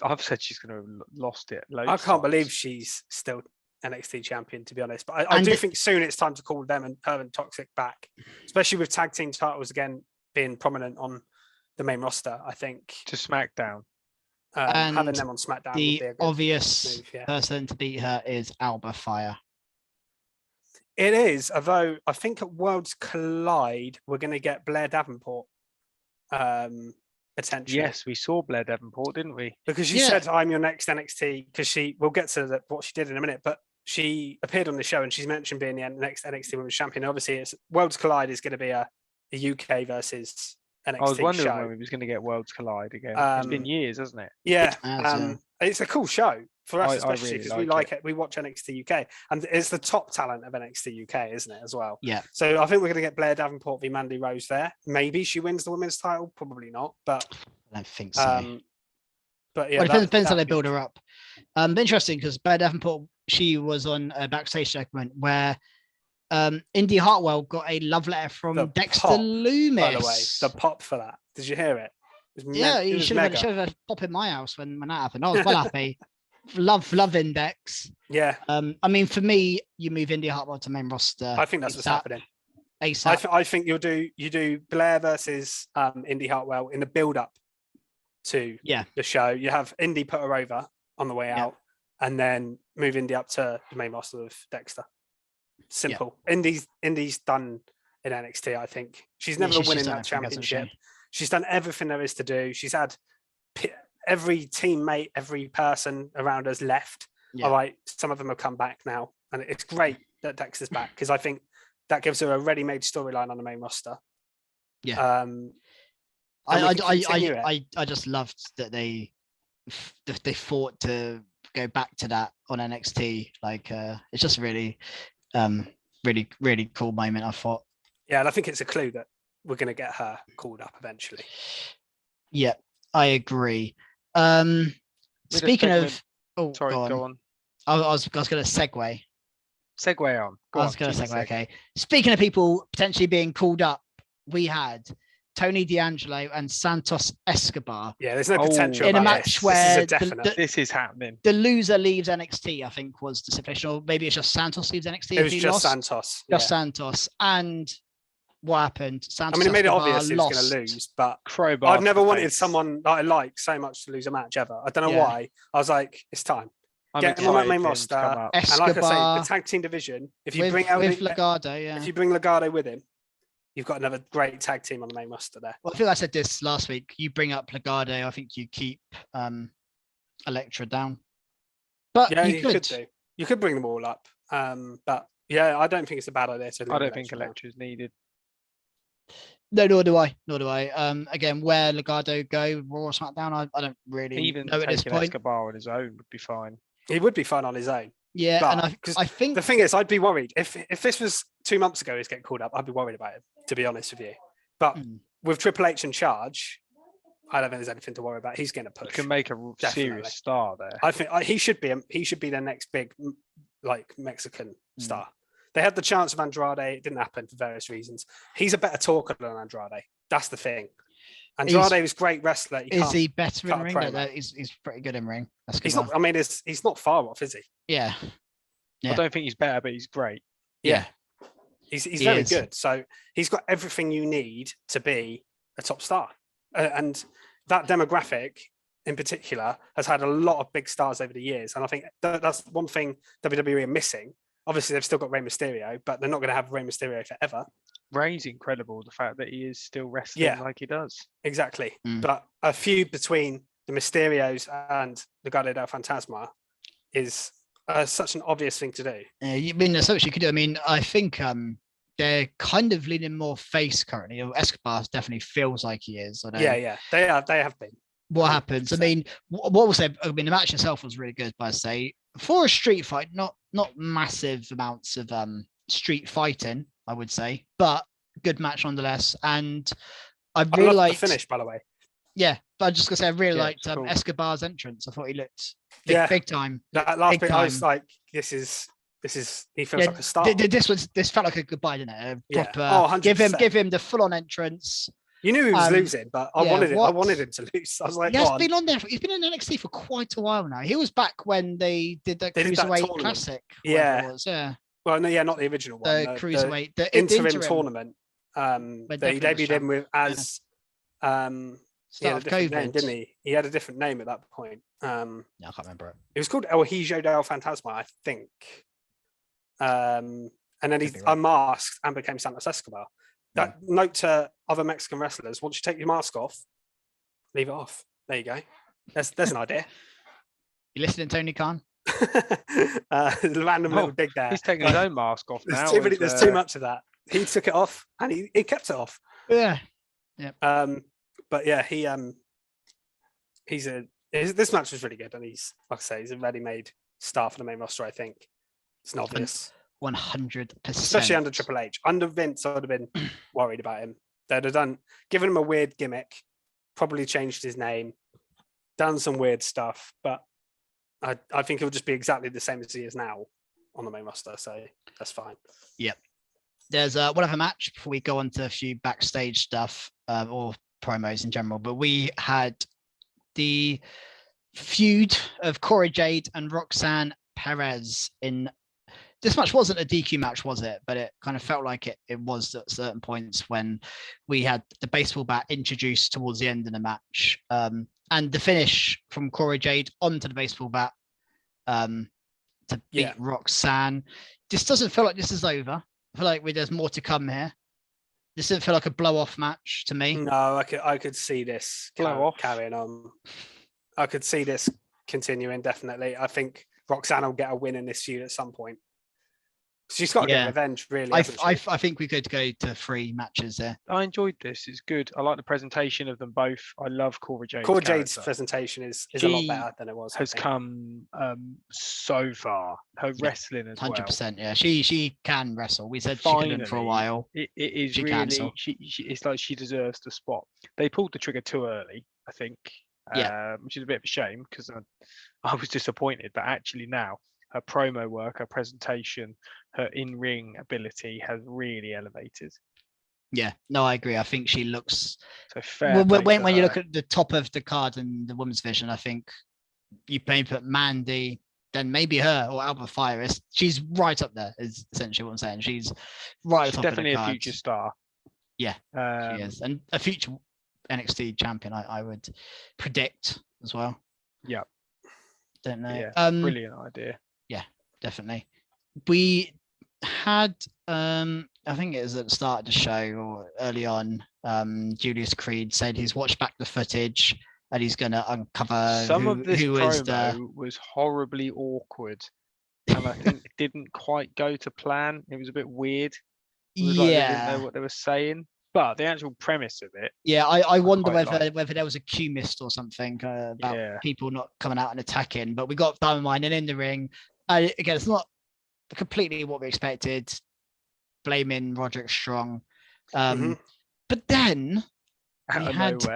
Speaker 3: I've said she's going to have lost it.
Speaker 2: I can't believe she's still NXT champion, to be honest. But I do think soon it's time to call them and her and Toxic back, especially with tag team titles again being prominent on the main roster. I think
Speaker 3: to SmackDown.
Speaker 2: Having them on SmackDown.
Speaker 1: The obvious person to beat her is Alba Fire.
Speaker 2: It is, although I think at Worlds Collide we're going to get Blair Davenport. Potentially.
Speaker 3: Yes, we saw Blair Davenport, didn't we?
Speaker 2: Because she said, "I'm your next NXT." Because we'll get to what she did in a minute, but she appeared on the show and she's mentioned being the next NXT Women's Champion. Obviously, it's Worlds Collide is going to be a UK versus NXT show.
Speaker 3: I was wondering when we was going to get Worlds Collide again. It's been years, hasn't it?
Speaker 2: Yeah, it's a cool show for us, especially because
Speaker 3: really
Speaker 2: we like it. We watch NXT UK, and it's the top talent of NXT UK, isn't it, as well?
Speaker 1: Yeah.
Speaker 2: So I think we're going to get Blair Davenport v Mandy Rose there. Maybe she wins the women's title, probably not, but
Speaker 1: I don't think so.
Speaker 2: But yeah,
Speaker 1: it depends how they build her up. Interesting because Blair Davenport, she was on a backstage segment where Indy Hartwell got a love letter from Dexter Loomis. By
Speaker 2: the way, the pop for that. Did you hear it?
Speaker 1: You should have had a pop in my house when that happened. I was well happy. Love Index.
Speaker 2: Yeah.
Speaker 1: I mean, for me, you move Indy Hartwell to main roster.
Speaker 2: I think that's what's happening.
Speaker 1: ASAP.
Speaker 2: I think you do Blair versus Indy Hartwell in the build up to the show. You have Indy put her over on the way out, and then move Indy up to the main roster with Dexter. Simple. Yeah. Indy's done in NXT. I think she's never winning that championship. She's done everything there is to do. She's had every teammate, every person around us left. Yeah. All right, some of them have come back now, and it's great that Dexter's back because I think that gives her a ready-made storyline on the main roster.
Speaker 1: Yeah. I just loved that they fought to go back to that on NXT. Like it's just really really cool moment, I thought.
Speaker 2: Yeah, and I think it's a clue that we're going to get her called up eventually.
Speaker 1: Yeah, I agree. Speaking of,
Speaker 3: sorry, go on.
Speaker 1: I was going to segue.
Speaker 3: Segue on.
Speaker 1: I was going to segue. Okay. Speaking of people potentially being called up, we had Tony D'Angelo and Santos Escobar.
Speaker 2: Yeah, there's no potential
Speaker 1: in a match where
Speaker 3: this is happening.
Speaker 1: The loser leaves NXT, I think was the stipulation, or maybe it's just Santos leaves NXT.
Speaker 2: It was just Santos.
Speaker 1: Just Santos. And what happened? Santos.
Speaker 2: I mean, it made it obvious he was going to lose, but I've never wanted someone that I like so much to lose a match ever. I don't know why. I was like, it's time. Get him on that main roster. And like I say, the tag team division, if you bring out
Speaker 1: Legado,
Speaker 2: if you bring Legado with him, you've got another great tag team on the main roster there.
Speaker 1: Well, I think I said this last week. You bring up Legado, I think you keep Elektra down. But
Speaker 2: yeah, you could do. You could bring them all up. But yeah, I don't think it's a bad idea to.
Speaker 3: I don't think Elektra is needed.
Speaker 1: No, nor do I. Again, where Legado go, Raw or SmackDown, I don't really know at this point.
Speaker 3: Escobar on his own would be fine.
Speaker 2: He would be fine on his own.
Speaker 1: Yeah, but, and I think
Speaker 2: the thing is, I'd be worried if this was 2 months ago. He's getting called up. I'd be worried about it, to be honest with you. But with Triple H in charge, I don't think there's anything to worry about. He's going to push.
Speaker 3: You can make a serious star there.
Speaker 2: I think he should be. He should be their next big, like Mexican star. They had the chance of Andrade. It didn't happen for various reasons. He's a better talker than Andrade. That's the thing. Andrade was a great wrestler.
Speaker 1: Is he better in ring? No, he's pretty good in ring.
Speaker 2: He's not. I mean, he's not far off, is he?
Speaker 1: Yeah.
Speaker 3: I don't think he's better, but he's great.
Speaker 2: Yeah. He's very good. So he's got everything you need to be a top star. And that demographic in particular has had a lot of big stars over the years. And I think that's one thing WWE are missing. Obviously, they've still got Rey Mysterio, but they're not going to have Rey Mysterio forever.
Speaker 3: Rey's incredible, the fact that he is still wrestling like he does.
Speaker 2: Exactly. But a feud between the Mysterios and the Legado del Fantasma is such an obvious thing to do.
Speaker 1: I mean, there's so much you could do. I mean, I think they're kind of leaning more face currently. Escobar definitely feels like he is.
Speaker 2: Yeah, they have been.
Speaker 1: What happens? I mean, what we'll say, I mean, the match itself was really good, but I say for a street fight, not massive amounts of street fighting, I would say, but good match nonetheless. And I
Speaker 2: I
Speaker 1: really
Speaker 2: love
Speaker 1: liked
Speaker 2: the finish, by the way.
Speaker 1: Yeah, but I'm just gonna say I really
Speaker 3: Yeah,
Speaker 1: liked
Speaker 3: it's cool.
Speaker 1: Escobar's entrance. I thought he looked
Speaker 2: Yeah.
Speaker 1: big time.
Speaker 2: That last
Speaker 1: Big
Speaker 2: bit, I was
Speaker 1: time.
Speaker 2: like, this is he feels like a star.
Speaker 1: This felt like a goodbye, didn't it? A
Speaker 2: Yeah.
Speaker 1: proper,
Speaker 2: Oh, 100%.
Speaker 1: give him the full on entrance.
Speaker 2: You knew he was losing, but I
Speaker 1: yeah,
Speaker 2: wanted him to lose. I was like,
Speaker 1: He's been on there. He's been in NXT for quite a while now. He was back when they did the Cruiserweight Classic.
Speaker 2: Yeah.
Speaker 1: It was, yeah.
Speaker 2: Well, no, yeah, not the original one.
Speaker 1: The Cruiserweight, the
Speaker 2: interim tournament.
Speaker 1: When
Speaker 2: That he debuted in with as he had
Speaker 1: start
Speaker 2: a
Speaker 1: of
Speaker 2: different
Speaker 1: COVID,
Speaker 2: name, didn't he? He had a different name at that point.
Speaker 1: Yeah, I can't remember it.
Speaker 2: It was called El Hijo del Fantasma, I think. And then he
Speaker 1: Could be right.
Speaker 2: unmasked and became Santos Escobar. That note to other Mexican wrestlers: once you take your mask off, leave it off. There you go. There's an idea.
Speaker 1: You listening, Tony Khan?
Speaker 2: Random little dig there.
Speaker 3: He's taking his own mask off now.
Speaker 2: There's too much of that. He took it off and he kept it off.
Speaker 1: Yeah.
Speaker 2: But yeah, this match was really good, and he's, like I say, he's a ready-made star for the main roster. I think it's not obvious.
Speaker 1: 100%.
Speaker 2: Especially under Triple H. Under Vince, I would have been worried about him. They'd have given him a weird gimmick, probably changed his name, done some weird stuff, but I think he'll just be exactly the same as he is now on the main roster. So that's fine.
Speaker 1: Yep. There's one other match before we go on to a few backstage stuff or promos in general, but we had the feud of Cora Jade and Roxanne Perez in. This match wasn't a DQ match, was it? But it kind of felt like it was at certain points when we had the baseball bat introduced towards the end of the match. And the finish from Cora Jade onto the baseball bat to beat Roxanne. This doesn't feel like this is over. I feel like there's more to come here. This doesn't feel like a blow-off match to me.
Speaker 2: No, I could see this carrying on. I could see this continuing, definitely. I think Roxanne will get a win in this feud at some point. She's got to get revenge, really.
Speaker 1: I think we could go to 3 matches there.
Speaker 3: I enjoyed this. It's good. I like the presentation of them both. I love Cora Jade.
Speaker 2: Cora Jade's presentation is a lot better than it was.
Speaker 3: Has come so far. Her wrestling as
Speaker 1: 100%, yeah. She can wrestle. We said she couldn't for a while.
Speaker 3: It is she really. She it's like she deserves the spot. They pulled the trigger too early, I think. Which is a bit of a shame because I was disappointed. But actually now, her promo work, her presentation, her in-ring ability has really elevated.
Speaker 1: Yeah, no, I agree. I think she looks.
Speaker 3: So fair.
Speaker 1: When you look at the top of the card in the women's division, I think you may put Mandy, then maybe her or Alba Fire. She's right up there. Is essentially what I'm saying. She's right at the top
Speaker 3: definitely
Speaker 1: of the
Speaker 3: a
Speaker 1: card.
Speaker 3: future star.
Speaker 1: Yeah, she is, and a future NXT champion. I would predict as well.
Speaker 3: Yeah.
Speaker 1: Don't know.
Speaker 3: Yeah, brilliant idea.
Speaker 1: Yeah, definitely. We had, I think it was at the start of the show or early on, Julius Creed said he's watched back the footage and he's going to uncover
Speaker 3: some of this
Speaker 1: promo
Speaker 3: was horribly awkward, and I think it didn't quite go to plan. It was a bit weird. It was like they didn't know what they were saying. But the actual premise of it.
Speaker 1: Yeah, I wonder whether there was a cue missed or something about people not coming out and attacking. But we got Diamond in the ring. Again, it's not completely what we expected, blaming Roderick Strong. But then we had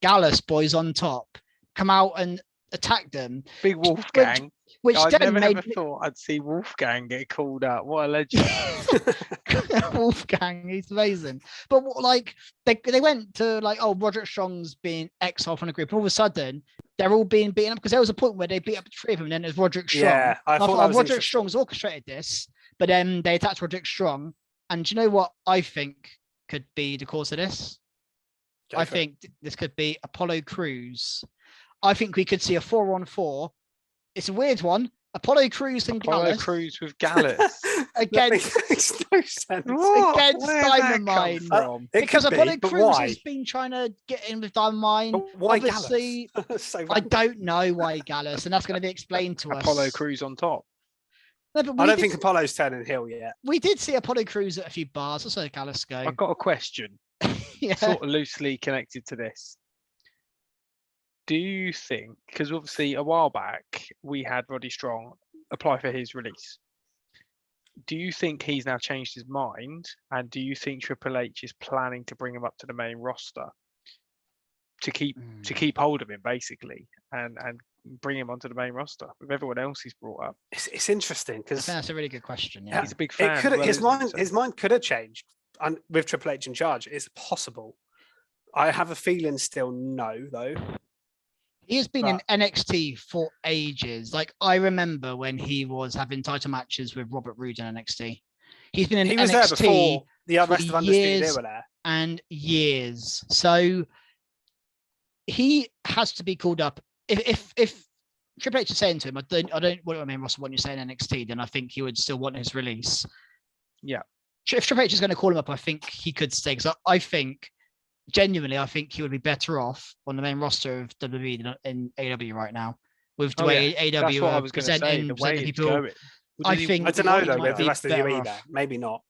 Speaker 1: Gallus boys on top come out and attack them.
Speaker 3: Big Wolfgang.
Speaker 1: Which
Speaker 3: I never thought I'd see Wolfgang get called out. What a legend.
Speaker 1: Wolfgang, he's amazing. But like they went to like, oh, Roderick Strong's being exiled from the group. And all of a sudden, they're all being beaten up because there was a point where they beat up the 3 of them. And then there's Roderick Strong.
Speaker 2: Yeah, I thought
Speaker 1: Roderick Strong's orchestrated this, but then they attacked Roderick Strong. And do you know what I think could be the cause of this? I think this could be Apollo Crews. I think we could see a 4-on-4. It's a weird one. Apollo Crews and Gallus.
Speaker 3: Crews with Gallus.
Speaker 2: Against no sense.
Speaker 1: Against Dynamite. Because Apollo Crews has been trying to get in with Dynamite.
Speaker 2: Why
Speaker 1: Obviously,
Speaker 2: Gallus?
Speaker 1: I don't know why Gallus, and that's going to be explained to us.
Speaker 3: Apollo Crews on top.
Speaker 2: No, I don't think Apollo's turning heel yet.
Speaker 1: We did see Apollo Crews at a few bars. Also, Gallus go.
Speaker 3: I've got a question. Sort of loosely connected to this. Do you think, because obviously a while back we had Roddy Strong apply for his release. do you think he's now changed his mind? And do you think Triple H is planning to bring him up to the main roster to keep hold of him basically and bring him onto the main roster with everyone else he's brought up?
Speaker 2: It's interesting because
Speaker 1: that's a really good question. Yeah,
Speaker 3: he's a big fan.
Speaker 2: His mind could have changed with Triple H in charge. It's possible. I have a feeling still no, though.
Speaker 1: He has been in NXT for ages. Like, I remember when he was having title matches with Robert Roode in NXT. He's been in NXT
Speaker 2: there before the rest of Undisputed
Speaker 1: years
Speaker 2: were there.
Speaker 1: and years. So he has to be called up. If Triple H is saying to him, I don't want to main roster when you're saying NXT, then I think he would still want his release.
Speaker 3: Yeah.
Speaker 1: If Triple H is going to call him up, I think he could stay. Because I think, genuinely, I think he would be better off on the main roster of WWE than in AEW right now. With the way AEW are presenting people. I don't
Speaker 2: know though with the rest of the UE there. Maybe not.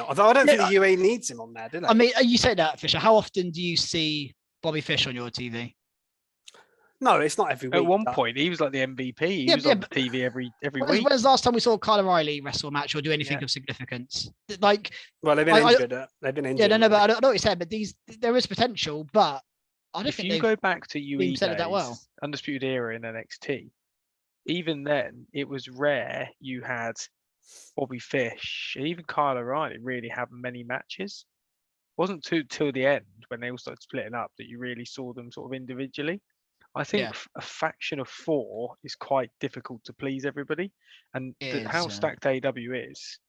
Speaker 2: Although I don't think the UE needs him on there, do they?
Speaker 1: I mean, you say that, Fisher. How often do you see Bobby Fish on your TV?
Speaker 2: No, it's not every week.
Speaker 3: At one point, he was like the MVP. He was on TV every week.
Speaker 1: When's the last time we saw Kyle O'Reilly wrestle a match or do anything of significance? Like,
Speaker 2: well, they've been injured. They've been injured.
Speaker 1: Yeah, no, but I don't know what you said. But there is potential, but I don't think
Speaker 3: if you go back to UE days,
Speaker 1: that well.
Speaker 3: Undisputed Era in NXT, even then it was rare you had Bobby Fish, even Kyle O'Reilly really have many matches. It wasn't till the end when they all started splitting up that you really saw them sort of individually. I think a faction of 4 is quite difficult to please everybody, and how stacked AEW is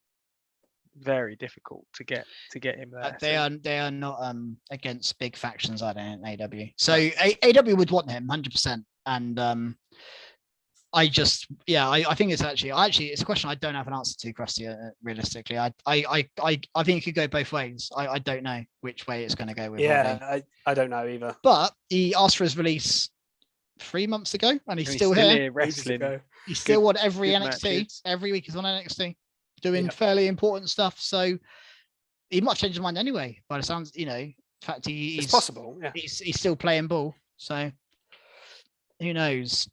Speaker 3: very difficult to get him there.
Speaker 1: They are not against big factions, I don't think, AEW. So AEW would want him 100%, and I think it's actually it's a question I don't have an answer to, Krusty. Realistically, I think it could go both ways. I don't know which way it's going to go with.
Speaker 2: Yeah, I don't know either.
Speaker 1: But he asked for his release 3 months ago, and he's still here
Speaker 3: wrestling.
Speaker 1: He's still on every NXT matches. Every week he's on NXT doing fairly important stuff. So he might change his mind anyway. By the sounds, in fact, it's
Speaker 2: possible. Yeah,
Speaker 1: he's still playing ball. So who knows?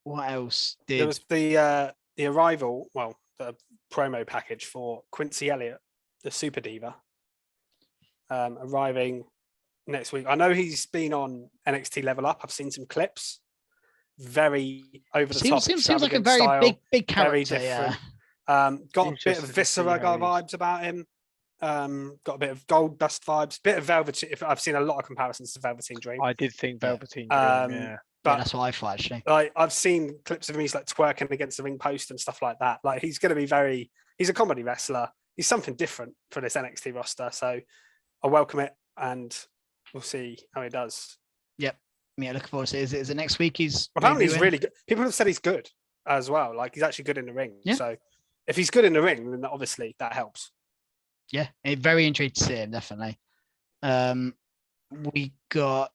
Speaker 1: What else did?
Speaker 2: There was the arrival, the promo package for Quincy Elliott, the Super Diva, arriving next week. I know he's been on NXT Level Up. I've seen some clips. Very over the top.
Speaker 1: Seems like a very style, big character. Very different.
Speaker 2: Yeah. Got a bit of Viscera vibes about him. Got a bit of Gold Dust vibes. Bit of Velveteen. I've seen a lot of comparisons to Velveteen Dream.
Speaker 3: I did think Velveteen Dream.
Speaker 1: But that's what I thought actually.
Speaker 2: Like I've seen clips of him. He's like twerking against the ring post and stuff like that. Like he's going to be he's a comedy wrestler. He's something different for this NXT roster. So I welcome it, and we'll see how he does.
Speaker 1: Yep. Yeah, looking forward to it. Is it next week?
Speaker 2: Apparently he's really good. People have said he's good as well. Like he's actually good in the ring. Yeah. So if he's good in the ring, then obviously that helps. Yeah,
Speaker 1: very intrigued to see him, definitely. We got.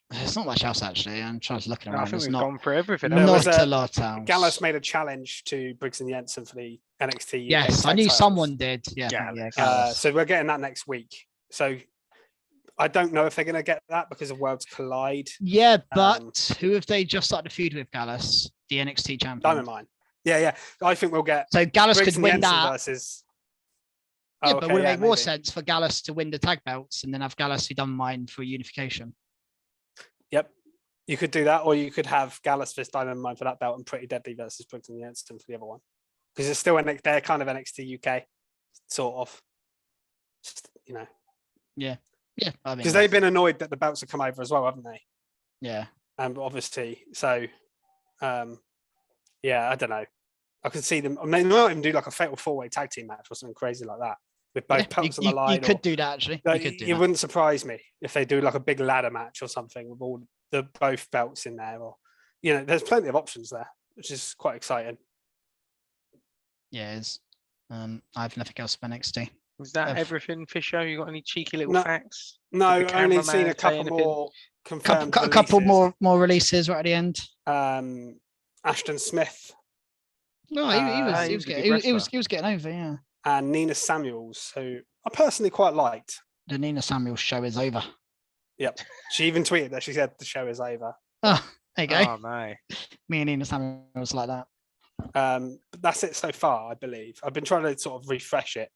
Speaker 1: There's not much else actually. I'm trying to look around.
Speaker 3: I think we've gone for everything.
Speaker 1: Not a lot else.
Speaker 2: Gallus made a challenge to Briggs and Jensen for the NXT.
Speaker 1: Yes, I knew someone did. Yeah.
Speaker 2: So we're getting that next week. So I don't know if they're going to get that because of Worlds Collide.
Speaker 1: Yeah, but who have they just started to feud with, Gallus? The NXT champion.
Speaker 2: Diamond Mine. Yeah. I think we'll get.
Speaker 1: So Gallus could win that.
Speaker 2: Versus...
Speaker 1: but would it make more sense for Gallus to win the tag belts and then have Gallus be Diamond Mine for unification?
Speaker 2: Yep. You could do that, or you could have Gallus versus Diamond Mine for that belt and Pretty Deadly versus Briggs and Jensen for the other one. Because it's still they're kind of NXT UK, sort of. Just,
Speaker 1: Yeah. Yeah.
Speaker 2: Because they've been annoyed that the belts have come over as well, haven't they?
Speaker 1: Yeah.
Speaker 2: And obviously, so, I don't know. I could see them. I mean, they might even do like a fatal 4-way tag team match or something crazy like that with both belts on the line.
Speaker 1: You could do that actually.
Speaker 2: It wouldn't surprise me if they do like a big ladder match or something with all both belts in there, or there's plenty of options there, which is quite exciting.
Speaker 1: Yeah, it is. I have nothing else for NXT.
Speaker 3: Was that everything, Fisher? You got any cheeky little facts?
Speaker 2: No, I've only seen a couple more confirmed.
Speaker 1: A couple more releases right at the end.
Speaker 2: Ashton Smith.
Speaker 1: No, he was getting over, yeah.
Speaker 2: And Nina Samuels, who I personally quite liked.
Speaker 1: The Nina Samuels show is over.
Speaker 2: Yep. She even tweeted that. She said the show is over.
Speaker 1: Oh, there you go.
Speaker 3: Oh, no.
Speaker 1: Me and Nina Samuels like that.
Speaker 2: But that's it so far, I believe. I've been trying to sort of refresh it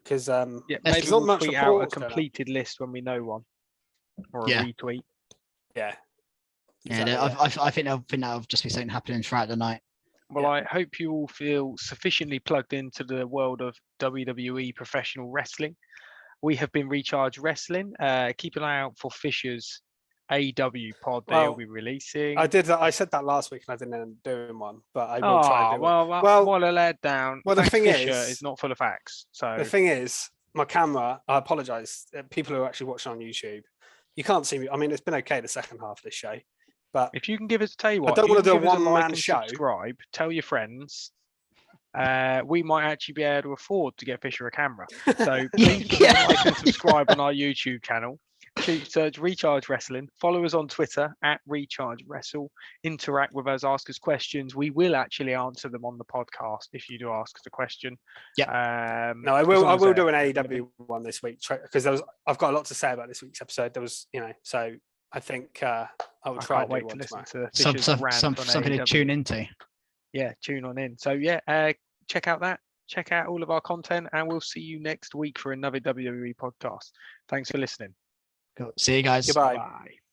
Speaker 2: because
Speaker 3: Yeah, maybe
Speaker 2: there's not
Speaker 3: we'll
Speaker 2: much
Speaker 3: tweet out a
Speaker 2: reports going on.
Speaker 3: completed list when we know one, or a
Speaker 1: Yeah.
Speaker 3: retweet.
Speaker 2: Yeah.
Speaker 1: Yeah,
Speaker 2: Exactly,
Speaker 1: I think that'll just be something happening throughout the night.
Speaker 3: Well,
Speaker 2: Yeah.
Speaker 3: I hope you all feel sufficiently plugged into the world of WWE professional wrestling. We have been Recharge Wrestling. Keep an eye out for Fisher's AEW pod they'll
Speaker 2: Well,
Speaker 3: be releasing.
Speaker 2: I said that last week and I didn't end up doing one, but I will try and do
Speaker 3: well,
Speaker 2: it.
Speaker 3: what a let down.
Speaker 2: well, the
Speaker 3: Thanks,
Speaker 2: thing
Speaker 3: Fisher
Speaker 2: is-
Speaker 3: not full of facts. So
Speaker 2: The thing is, my camera, I apologize. People who are actually watching on YouTube, you can't see me. I mean, it's been okay the second half of this show, but
Speaker 3: if you can give us, tell you what,
Speaker 2: don't
Speaker 3: if you
Speaker 2: wanna
Speaker 3: can
Speaker 2: do a
Speaker 3: give us
Speaker 2: one-man
Speaker 3: like and
Speaker 2: show.
Speaker 3: subscribe, tell your friends. We might actually be able to afford to get Fisher a camera. So please give us a like and subscribe on our YouTube channel. Search Recharge Wrestling. Follow us on Twitter at Recharge Wrestle. Interact with us. Ask us questions. We will actually answer them on the podcast if you do ask us a question.
Speaker 1: Yeah.
Speaker 2: no, I will do an AEW one this week because I've got a lot to say about this week's episode. There was, so I think I will
Speaker 3: I
Speaker 2: try
Speaker 3: can't
Speaker 2: and do
Speaker 3: wait
Speaker 2: one
Speaker 3: to listen
Speaker 2: tomorrow.
Speaker 3: to Fisher's rant on
Speaker 1: Something to
Speaker 3: AEW.
Speaker 1: tune into.
Speaker 3: Yeah, tune on in. So yeah, check out that. Check out all of our content, and we'll see you next week for another WWE podcast. Thanks for listening.
Speaker 1: Cool. See you guys.
Speaker 2: Goodbye.
Speaker 3: Bye.